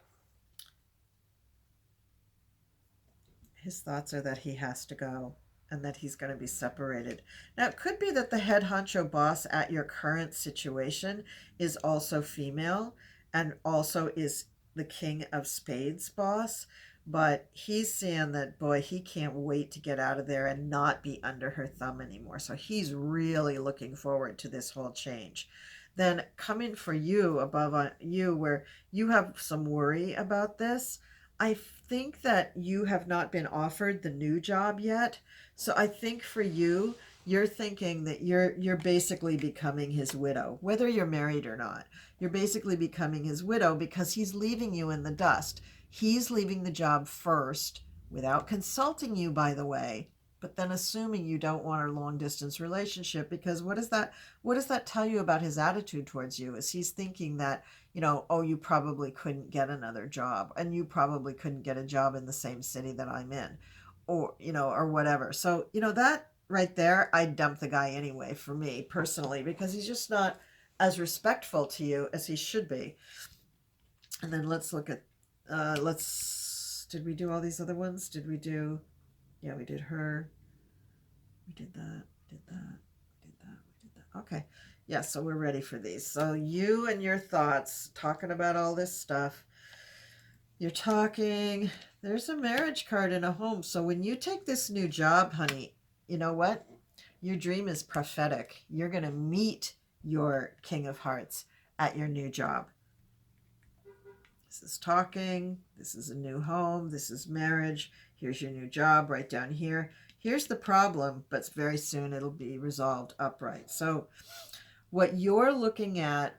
His thoughts are that he has to go and that he's going to be separated. Now, it could be that the head honcho boss at your current situation is also female and also is the King of Spades boss, but he's saying that, boy, he can't wait to get out of there and not be under her thumb anymore. So he's really looking forward to this whole change. Then coming for you, above on you, where you have some worry about this, I think that you have not been offered the new job yet. So I think for you, you're thinking that you're basically becoming his widow, whether you're married or not. You're basically becoming his widow because he's leaving you in the dust. He's leaving the job first without consulting you, by the way, but then assuming you don't want a long distance relationship, because what does that tell you about his attitude towards you? Is he's thinking that, you know, oh, you probably couldn't get another job, and you probably couldn't get a job in the same city that I'm in, or, you know, or whatever. So, you know, that right there, I'd dump the guy anyway, for me personally, because he's just not as respectful to you as he should be. And then let's look at, did we do all these other ones? Yeah, we did her. We did that, we did that, we did that, we did that. Okay. Yeah, so we're ready for these. So you and your thoughts, talking about all this stuff. You're talking, there's a marriage card in a home. So when you take this new job, honey, you know what? Your dream is prophetic. You're going to meet your King of Hearts at your new job. This is talking. This is a new home. This is marriage. Here's your new job right down here. Here's the problem, but very soon it'll be resolved upright. So what you're looking at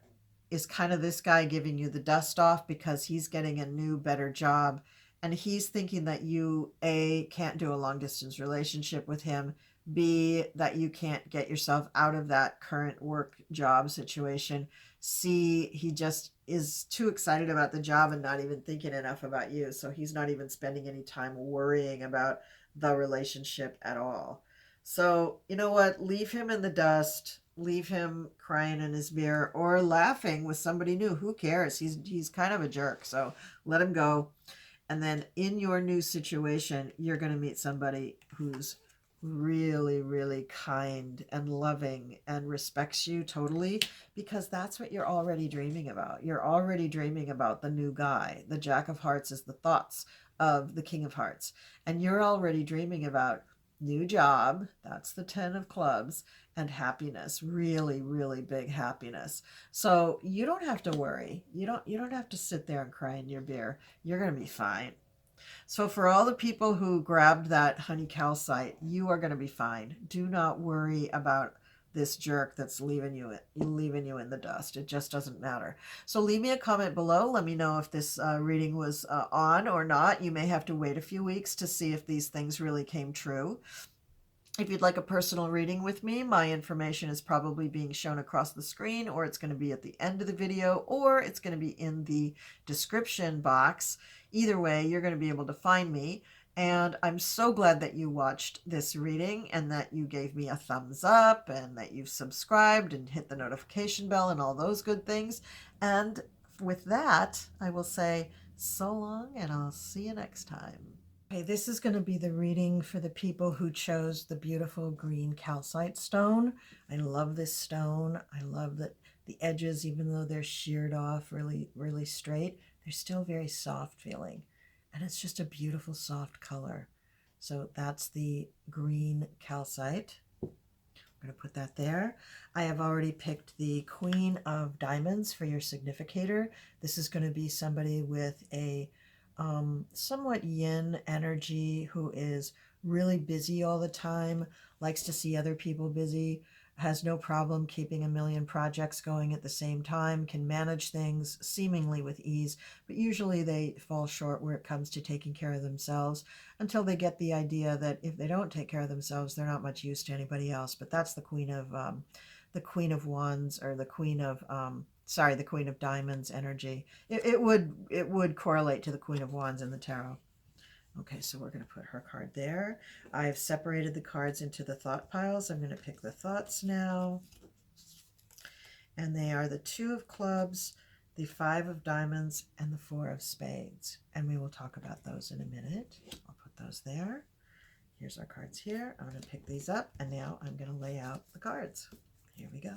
is kind of this guy giving you the dust off because he's getting a new, better job. And he's thinking that you, A, can't do a long distance relationship with him, B, that you can't get yourself out of that current work job situation, C, he just is too excited about the job and not even thinking enough about you. So he's not even spending any time worrying about the relationship at all. So, you know what? Leave him in the dust. Leave him crying in his mirror or laughing with somebody new. Who cares? He's kind of a jerk. So let him go. And then in your new situation, you're going to meet somebody who's really, really kind and loving and respects you totally, because that's what you're already dreaming about. You're already dreaming about the new guy. The Jack of Hearts is the thoughts of the King of Hearts. And you're already dreaming about new job, that's the 10 of clubs, and happiness, really, really big happiness. So you don't have to worry. You don't have to sit there and cry in your beer. You're going to be fine. So for all the people who grabbed that honey calcite, you are going to be fine. Do not worry about this jerk that's leaving you in the dust. It just doesn't matter. So leave me a comment below. Let me know if this reading was on or not. You may have to wait a few weeks to see if these things really came true. If you'd like a personal reading with me, my information is probably being shown across the screen, or it's going to be at the end of the video, or it's going to be in the description box. Either way, you're going to be able to find me. And I'm so glad that you watched this reading and that you gave me a thumbs up and that you've subscribed and hit the notification bell and all those good things. And with that, I will say so long, and I'll see you next time. Okay, this is going to be the reading for the people who chose the beautiful green calcite stone. I love this stone. I love that the edges, even though they're sheared off really, really straight, they're still very soft feeling. And it's just a beautiful soft color. So that's the green calcite. I'm going to put that there. I have already picked the Queen of Diamonds for your significator. This is going to be somebody with a somewhat yin energy, who is really busy all the time, likes to see other people busy, has no problem keeping a million projects going at the same time, can manage things seemingly with ease, but usually they fall short where it comes to taking care of themselves, until they get the idea that if they don't take care of themselves, they're not much use to anybody else. But that's the Queen of Wands, or the Queen of the Queen of Diamonds energy. It would correlate to the Queen of Wands in the tarot. Okay, so we're going to put her card there. I've separated the cards into the thought piles. I'm going to pick the thoughts now. And they are the 2 of clubs, the 5 of diamonds, and the 4 of spades. And we will talk about those in a minute. I'll put those there. Here's our cards here. I'm going to pick these up, and now I'm going to lay out the cards. Here we go.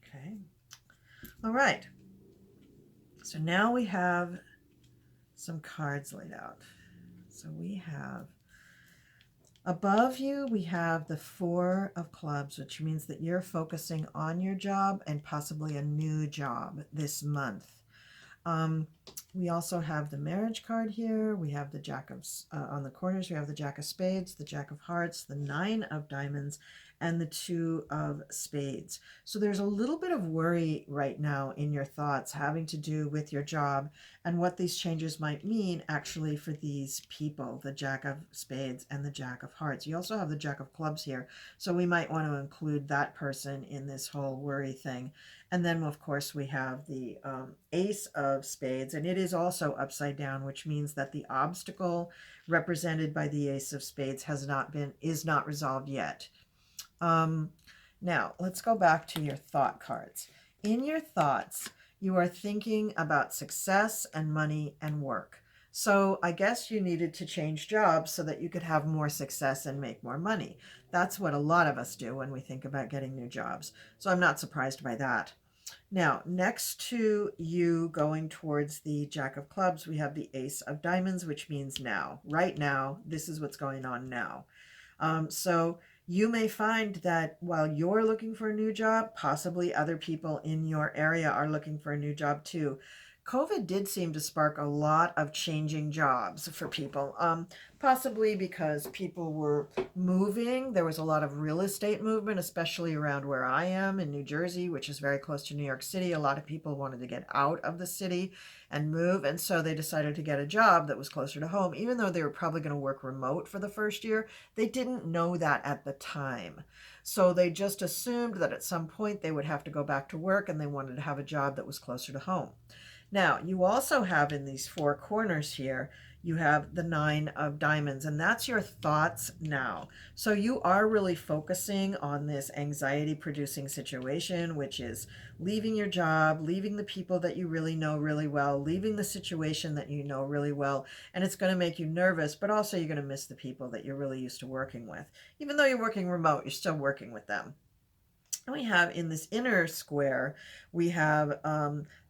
Okay. All right. So now we have some cards laid out. So we have, above you, we have the 4 of clubs, which means that you're focusing on your job and possibly a new job this month. We also have the marriage card here. We have the Jack of, on the corners, we have the Jack of Spades, the Jack of Hearts, the 9 of Diamonds, and the 2 of Spades. So there's a little bit of worry right now in your thoughts having to do with your job and what these changes might mean actually for these people, the Jack of Spades and the Jack of Hearts. You also have the Jack of Clubs here, so we might want to include that person in this whole worry thing. And then, of course, we have the Ace of Spades, and it is also upside down, which means that the obstacle represented by the Ace of Spades is not resolved yet. Now, let's go back to your thought cards. In your thoughts, you are thinking about success and money and work. So I guess you needed to change jobs so that you could have more success and make more money. That's what a lot of us do when we think about getting new jobs. So I'm not surprised by that. Now, next to you going towards the Jack of Clubs, we have the Ace of Diamonds, which means now. Right now, this is what's going on now. So you may find that while you're looking for a new job, possibly other people in your area are looking for a new job too. COVID did seem to spark a lot of changing jobs for people, possibly because people were moving. There was a lot of real estate movement, especially around where I am in New Jersey, which is very close to New York City. A lot of people wanted to get out of the city and move, and so they decided to get a job that was closer to home. Even though they were probably going to work remote for the first year, they didn't know that at the time. So they just assumed that at some point they would have to go back to work, and they wanted to have a job that was closer to home. Now, you also have in these four corners here, you have the 9 of diamonds, and that's your thoughts now. So you are really focusing on this anxiety producing situation, which is leaving your job, leaving the people that you really know really well, leaving the situation that you know really well. And it's going to make you nervous, but also you're going to miss the people that you're really used to working with. Even though you're working remote, you're still working with them. And we have in this inner square, we have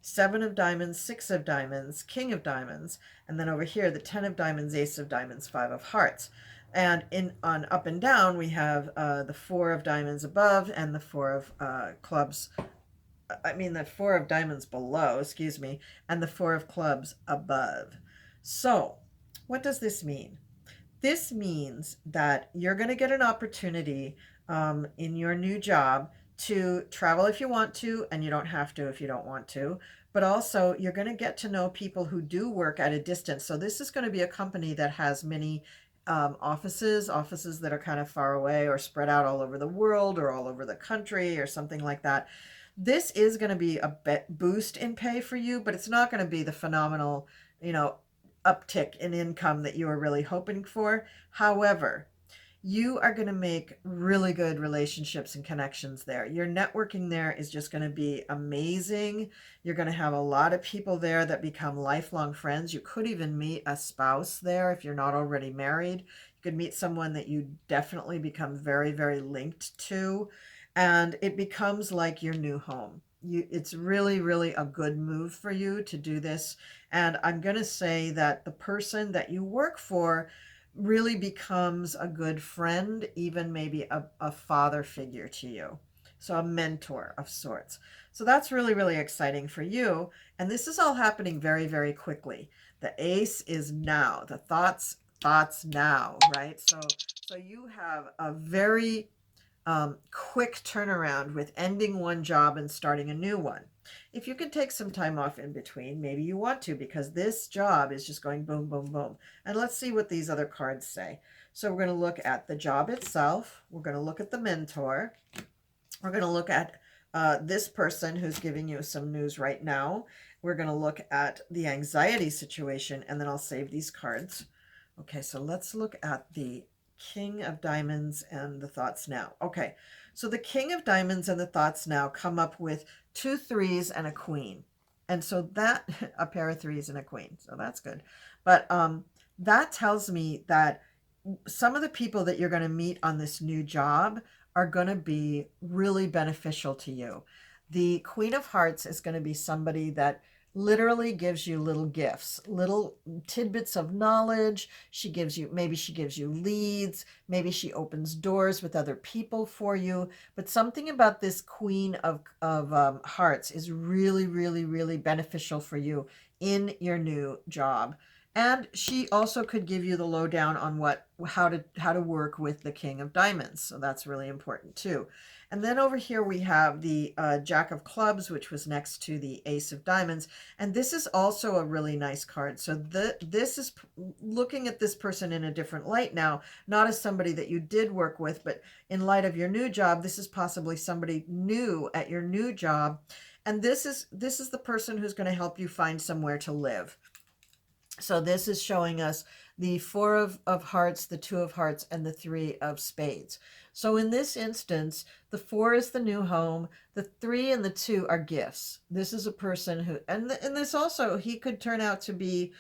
7 of diamonds, 6 of diamonds, king of diamonds, and then over here the 10 of diamonds, ace of diamonds, 5 of hearts. And in on up and down, we have the 4 of diamonds above and the 4 of clubs. I mean the 4 of diamonds below, excuse me, and the 4 of clubs above. So, what does this mean? This means that you're going to get an opportunity in your new job to travel if you want to, and you don't have to if you don't want to. But also, you're going to get to know people who do work at a distance. So, this is going to be a company that has many offices that are kind of far away or spread out all over the world or all over the country or something like that. This is going to be a boost in pay for you, but it's not going to be the phenomenal, you know, uptick in income that you were really hoping for. However, you are going to make really good relationships and connections there. Your networking there is just going to be amazing. You're going to have a lot of people there that become lifelong friends. You could even meet a spouse there if you're not already married. You could meet someone that you definitely become very, very linked to, and it becomes like your new home. It's really, really a good move for you to do this. And I'm going to say that the person that you work for really becomes a good friend, even maybe a father figure to you. So a mentor of sorts. So that's really, really exciting for you. And this is all happening very, very quickly. The ace is now, the thoughts now, right? So you have a very quick turnaround with ending one job and starting a new one. If you can take some time off in between, maybe you want to, because this job is just going boom, boom, boom. And let's see what these other cards say. So we're going to look at the job itself. We're going to look at the mentor. We're going to look at this person who's giving you some news right now. We're going to look at the anxiety situation, and then I'll save these cards. Okay, so let's look at the King of Diamonds and the thoughts now. Okay, so the King of Diamonds and the thoughts now come up with 2 3s and a queen. And so that, a pair of threes and a queen. So that's good. But that tells me that some of the people that you're going to meet on this new job are going to be really beneficial to you. The Queen of Hearts is going to be somebody that literally gives you little gifts, little tidbits of knowledge. Maybe she gives you leads, maybe she opens doors with other people for you. But something about this Queen of Hearts is really, really, really beneficial for you in your new job. And she also could give you the lowdown on how to work with the King of Diamonds. So that's really important too. And then over here we have the Jack of Clubs, which was next to the Ace of Diamonds. And this is also a really nice card. So this is looking at this person in a different light now, not as somebody that you did work with, but in light of your new job, this is possibly somebody new at your new job. And this is the person who's going to help you find somewhere to live. So this is showing us the 4 of hearts, the 2 of hearts, and the 3 of spades. So in this instance, the 4 is the new home. The 3 and the 2 are gifts. This is a person who, and this also, he could turn out to be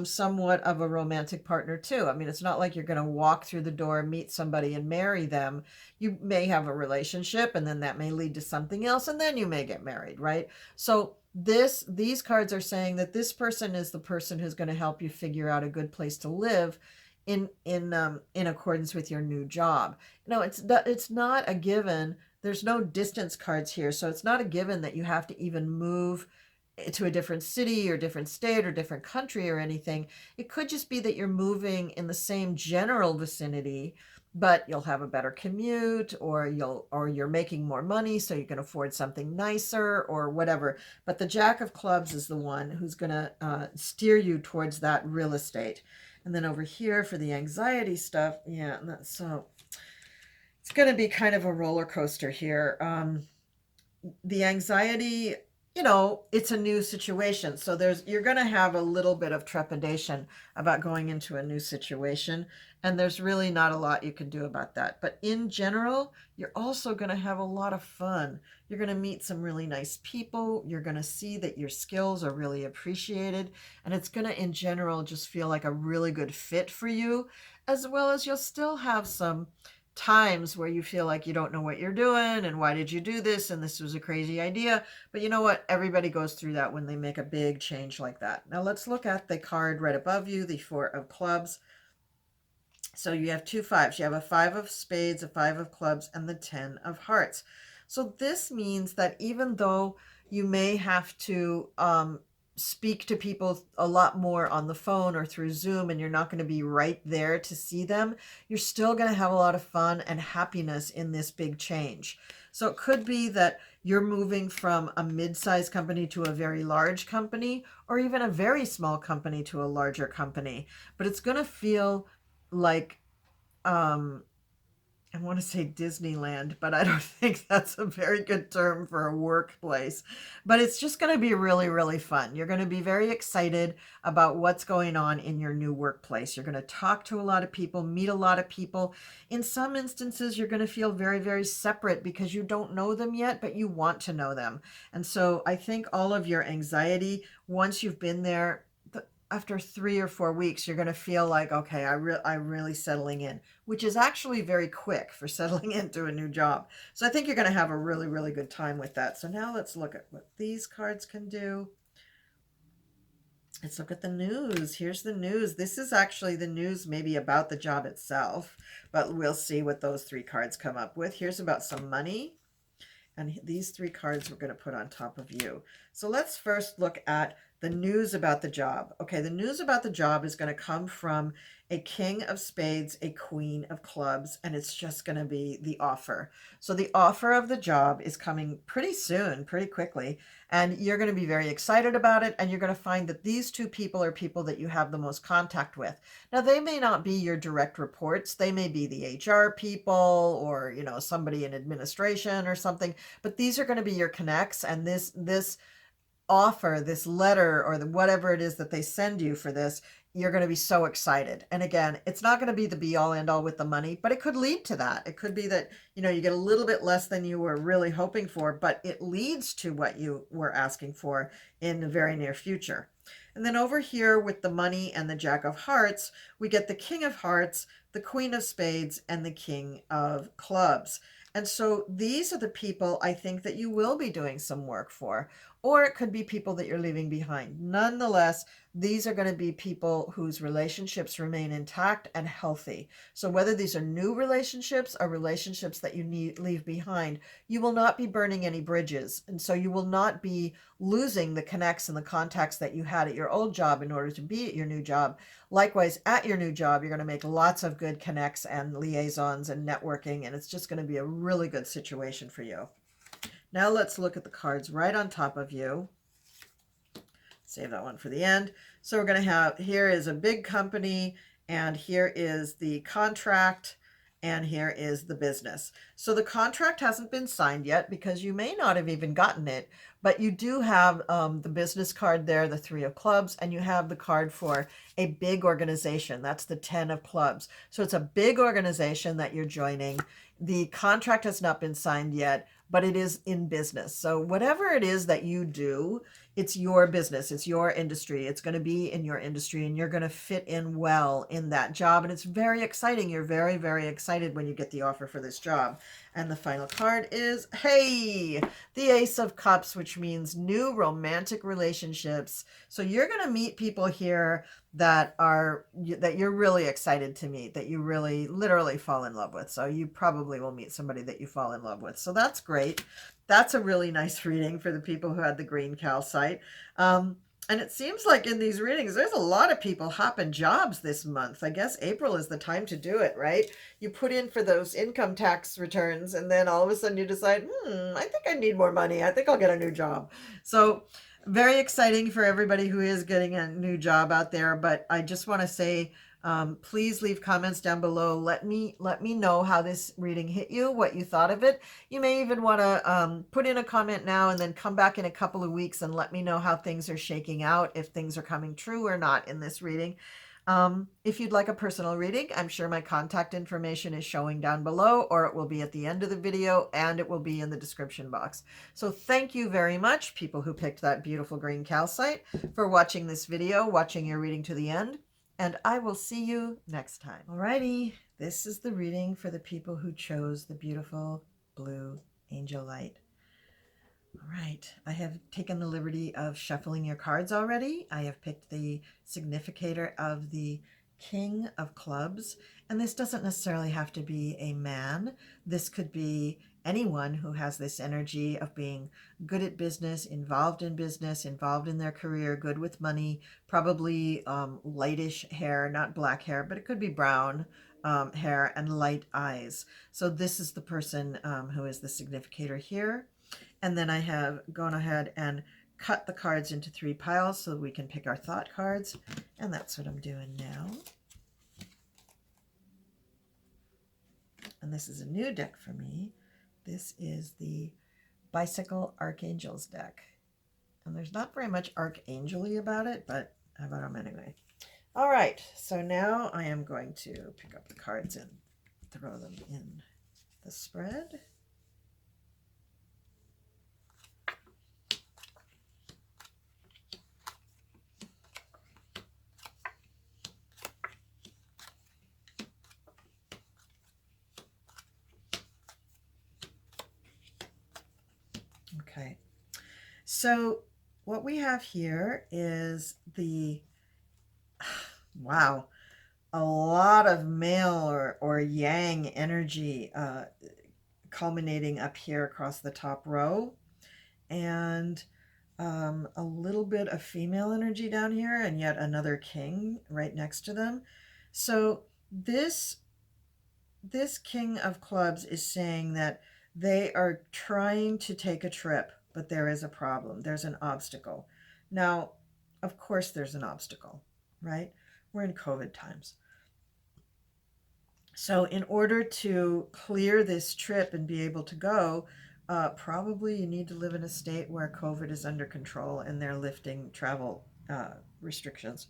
somewhat of a romantic partner too. I mean, it's not like you're going to walk through the door, meet somebody, and marry them. You may have a relationship, and then that may lead to something else, and then you may get married, right? So these cards are saying that this person is the person who's going to help you figure out a good place to live in accordance with your new job. It's not a given. There's no distance cards here, so it's not a given that you have to even move to a different city or different state or different country or anything. It could just be that you're moving in the same general vicinity, but you'll have a better commute, or you're making more money so you can afford something nicer or whatever. But the Jack of Clubs is the one who's going to steer you towards that real estate. And then over here for the anxiety stuff, yeah, so it's going to be kind of a roller coaster here. The anxiety it's a new situation. So you're going to have a little bit of trepidation about going into a new situation. And there's really not a lot you can do about that. But in general, you're also going to have a lot of fun. You're going to meet some really nice people. You're going to see that your skills are really appreciated. And it's going to, in general, just feel like a really good fit for you, as well as you'll still have some times where you feel like you don't know what you're doing and why did you do this and this was a crazy idea. But you know what? Everybody goes through that when they make a big change like that. Now let's look at the card right above you, the Four of Clubs. So you have two fives. You have a Five of Spades, a Five of Clubs, and the Ten of Hearts. So this means that even though you may have to speak to people a lot more on the phone or through Zoom, and you're not going to be right there to see them, you're still going to have a lot of fun and happiness in this big change. So it could be that you're moving from a mid-sized company to a very large company, or even a very small company to a larger company. But it's going to feel like I want to say Disneyland, but I don't think that's a very good term for a workplace. But it's just going to be really, really fun. You're going to be very excited about what's going on in your new workplace. You're going to talk to a lot of people, meet a lot of people. In some instances, you're going to feel very, very separate because you don't know them yet, but you want to know them. And so I think all of your anxiety, once you've been there, after 3 or 4 weeks, you're going to feel like, okay, I'm really settling in, which is actually very quick for settling into a new job. So I think you're going to have a really, really good time with that. So now let's look at what these cards can do. Let's look at the news. Here's the news. This is actually the news maybe about the job itself, but we'll see what those three cards come up with. Here's about some money. And these three cards we're going to put on top of you. So let's first look at the news about the job. Okay, the news about the job is going to come from a King of Spades, a Queen of Clubs, and it's just going to be the offer. So the offer of the job is coming pretty soon, pretty quickly, and you're going to be very excited about it, and you're going to find that these two people are people that you have the most contact with. Now, they may not be your direct reports. They may be the HR people or, somebody in administration or something, but these are going to be your connects, and this offer, this letter, or whatever it is that they send you for this, you're going to be so excited. And again, it's not going to be the be all end all with the money, but it could lead to that. It could be that, you get a little bit less than you were really hoping for, but it leads to what you were asking for in the very near future. And then over here with the money and the Jack of Hearts, we get the King of Hearts, the Queen of Spades, and the King of Clubs. And so these are the people I think that you will be doing some work for, or it could be people that you're leaving behind. Nonetheless, these are going to be people whose relationships remain intact and healthy. So whether these are new relationships or relationships that you leave behind, you will not be burning any bridges. And so you will not be losing the connects and the contacts that you had at your old job in order to be at your new job. Likewise, at your new job, you're going to make lots of good connects and liaisons and networking, and it's just going to be a really good situation for you. Now let's look at the cards right on top of you. Save that one for the end. So we're going to have, here is a big company, and here is the contract, and here is the business. So the contract hasn't been signed yet because you may not have even gotten it, but you do have the business card there, the Three of Clubs, and you have the card for a big organization. That's the 10 of Clubs. So it's a big organization that you're joining. The contract has not been signed yet, but it is in business. So whatever it is that you do, it's your business, it's your industry, it's going to be in your industry, and you're going to fit in well in that job. And it's very exciting. You're very, very excited when you get the offer for this job. And the final card is, hey, the Ace of Cups, which means new romantic relationships. So you're going to meet people here that you're really excited to meet, that you really literally fall in love with. So you probably will meet somebody that you fall in love with. So that's great. That's a really nice reading for the people who had the green calcite. And it seems like in these readings, there's a lot of people hopping jobs this month. I guess April is the time to do it, right? You put in for those income tax returns, and then all of a sudden you decide, I think I need more money. I think I'll get a new job. So Very exciting for everybody who is getting a new job out there. But I just want to say, please leave comments down below. Let me know how this reading hit you, what you thought of it. You may even want to put in a comment now and then come back in a couple of weeks and let me know how things are shaking out, if things are coming true or not in this reading. If you'd like a personal reading, I'm sure my contact information is showing down below, or it will be at the end of the video, and it will be in the description box. So thank you very much, people who picked that beautiful green calcite, for watching this video, watching your reading to the end, and I will see you next time. Alrighty, this is the reading for the people who chose the beautiful blue angel light. All right, I have taken the liberty of shuffling your cards already. I have picked the significator of the King of Clubs, and this doesn't necessarily have to be a man. This could be anyone who has this energy of being good at business, involved in their career, good with money, probably lightish hair, not black hair, but it could be brown hair and light eyes. So this is the person who is the significator here. And then I have gone ahead and cut the cards into 3 piles so we can pick our thought cards. And that's what I'm doing now. And this is a new deck for me. This is the Bicycle Archangels deck. And there's not very much archangel-y about it, but I about them anyway. All right, so now I am going to pick up the cards and throw them in the spread. Okay, so what we have here is wow, a lot of male or yang energy culminating up here across the top row, and a little bit of female energy down here, and yet another king right next to them. So this King of Clubs is saying that they are trying to take a trip, but there is a problem. There's an obstacle. Now, of course there's an obstacle, right? We're in COVID times. So in order to clear this trip and be able to go, probably you need to live in a state where COVID is under control and they're lifting travel restrictions.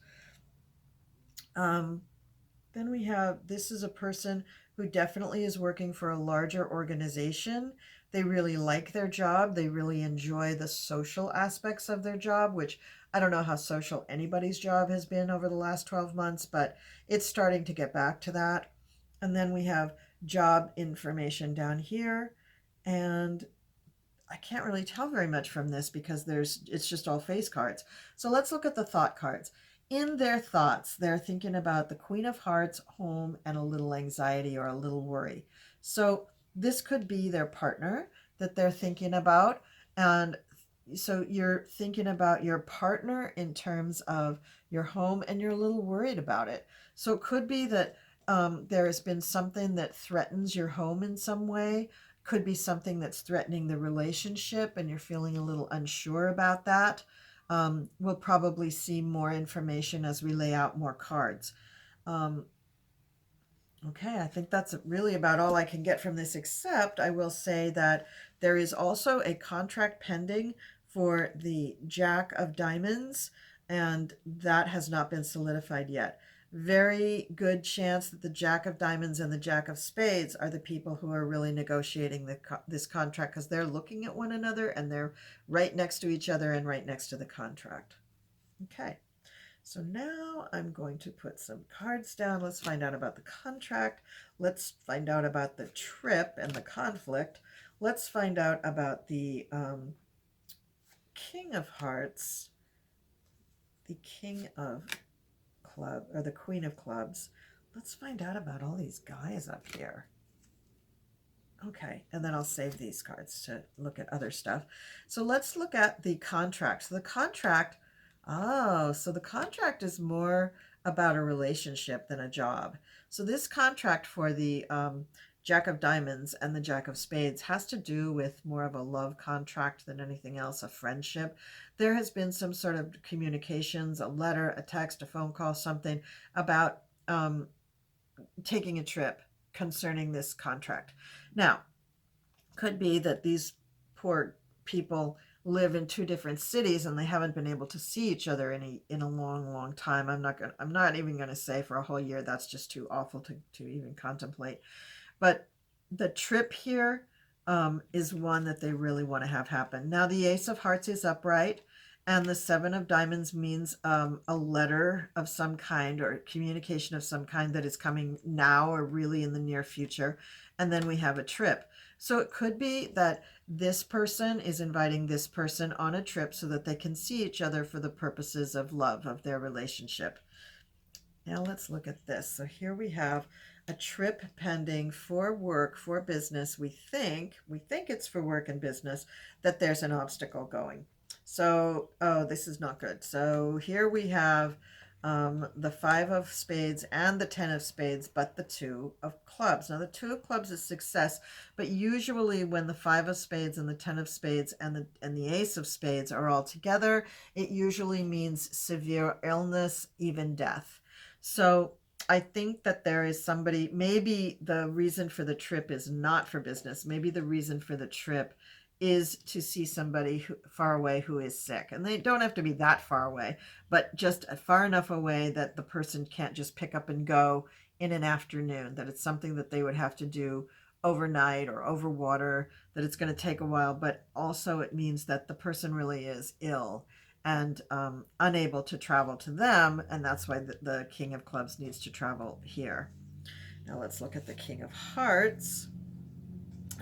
Then we have, this is a person who definitely is working for a larger organization. They really like their job. They really enjoy the social aspects of their job, which I don't know how social anybody's job has been over the last 12 months, but it's starting to get back to that. And then we have job information down here. And I can't really tell very much from this because it's just all face cards. So let's look at the thought cards. In their thoughts, they're thinking about the Queen of Hearts, home, and a little anxiety or a little worry. So this could be their partner that they're thinking about. And so you're thinking about your partner in terms of your home and you're a little worried about it. So it could be that there has been something that threatens your home in some way. Could be something that's threatening the relationship and you're feeling a little unsure about that. We'll probably see more information as we lay out more cards. Okay, I think that's really about all I can get from this, except I will say that there is also a contract pending for the Jack of Diamonds, and that has not been solidified yet. Very good chance that the Jack of Diamonds and the Jack of Spades are the people who are really negotiating this contract, because they're looking at one another and they're right next to each other and right next to the contract. Okay, so now I'm going to put some cards down. Let's find out about the contract. Let's find out about the trip and the conflict. Let's find out about the King of Hearts, the King of Club, or the Queen of Clubs. Let's find out about all these guys up here. Okay, and then I'll save these cards to look at other stuff. So let's look at the contract. So the contract, so the contract is more about a relationship than a job. So this contract for the Jack of Diamonds and the Jack of Spades has to do with more of a love contract than anything else, a friendship. There has been some sort of communications, a letter, a text, a phone call, something about taking a trip concerning this contract. Now, could be that these poor people live in two different cities and they haven't been able to see each other in a long time. I'm not even going to say for a whole year. That's just too awful to even contemplate. But the trip here is one that they really want to have happen. Now the Ace of Hearts is upright, and the Seven of Diamonds means a letter of some kind or communication of some kind that is coming now or really in the near future. And then we have a trip. So it could be that this person is inviting this person on a trip so that they can see each other for the purposes of love, of their relationship. Now let's look at this. So here we have a trip pending for work, for business. We think it's for work and business, that there's an obstacle going. So, oh, this is not good. So here we have the Five of Spades and the Ten of Spades, but the Two of Clubs. Now the Two of Clubs is success, but usually when the Five of Spades and the Ten of Spades and the Ace of Spades are all together, it usually means severe illness, even death. So I think that there is somebody, maybe the reason for the trip is not for business. Maybe the reason for the trip is to see somebody far away who is sick. And they don't have to be that far away, but just far enough away that the person can't just pick up and go in an afternoon, that it's something that they would have to do overnight or over water, that it's going to take a while, but also it means that the person really is ill and unable to travel to them, and that's why the King of Clubs needs to travel here. Now let's look at the King of Hearts.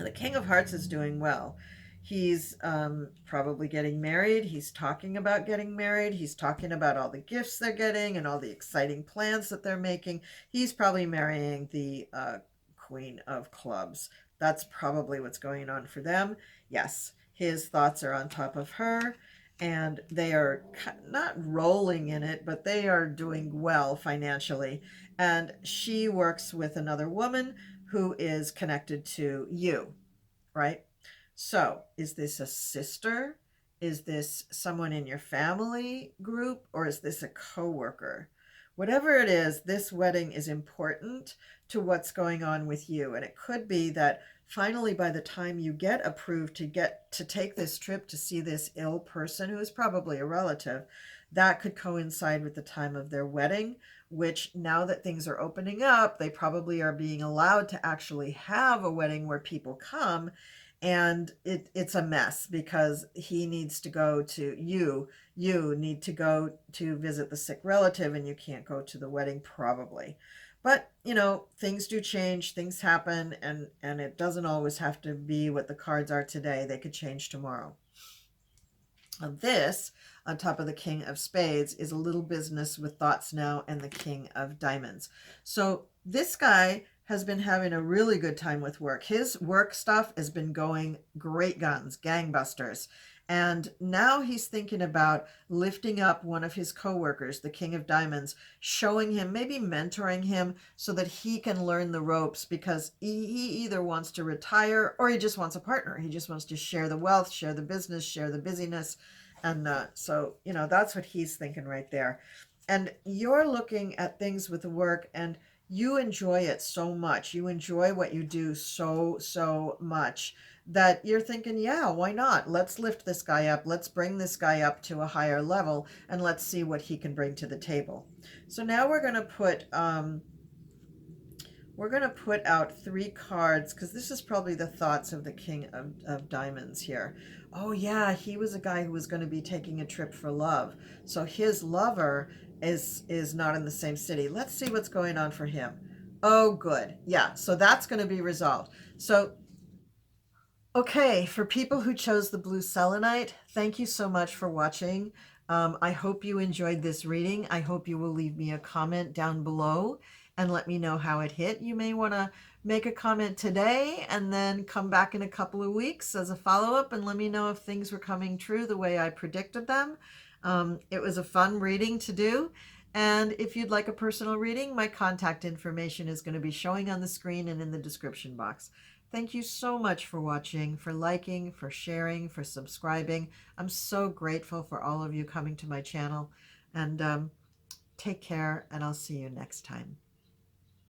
The King of Hearts is doing well. He's probably getting married. He's talking about getting married. He's talking about all the gifts they're getting and all the exciting plans that they're making. He's probably marrying the Queen of Clubs. That's probably what's going on for them. Yes, his thoughts are on top of her, and they are not rolling in it, but they are doing well financially. And she works with another woman who is connected to you, right? So, is this a sister? Is this someone in your family group? Or is this a coworker? Whatever it is, this wedding is important to what's going on with you. And it could be that finally, by the time you get approved to take this trip to see this ill person who is probably a relative, that could coincide with the time of their wedding, which now that things are opening up, they probably are being allowed to actually have a wedding where people come. And it's a mess because he needs to go to you need to go to visit the sick relative, and you can't go to the wedding probably. But things do change, things happen, and it doesn't always have to be what the cards are today. They could change tomorrow. This, on top of the King of Spades, is a little business with thoughts now and the King of Diamonds. So this guy has been having a really good time with work. His work stuff has been going great guns, gangbusters. And now he's thinking about lifting up one of his coworkers, the King of Diamonds, showing him, maybe mentoring him so that he can learn the ropes, because he either wants to retire or he just wants a partner. He just wants to share the wealth, share the business, share the busyness. And so, that's what he's thinking right there. And you're looking at things with the work, and you enjoy it so much. You enjoy what you do so much that you're thinking, yeah, why not? Let's lift this guy up. Let's bring this guy up to a higher level, and let's see what he can bring to the table. So now we're going to put out 3 cards, because this is probably the thoughts of the King of Diamonds here. Oh yeah, he was a guy who was going to be taking a trip for love. So his lover is not in the same city. Let's see what's going on for him. Oh, good. Yeah, so that's going to be resolved. So, okay, for people who chose the blue selenite, thank you so much for watching. I hope you enjoyed this reading. I hope you will leave me a comment down below and let me know how it hit. You may want to make a comment today and then come back in a couple of weeks as a follow-up and let me know if things were coming true the way I predicted them. It was a fun reading to do, And if you'd like a personal reading, my contact information is going to be showing on the screen and in the description box. Thank you so much for watching, for liking, for sharing, for subscribing. I'm so grateful for all of you coming to my channel. And take care, and I'll see you next time.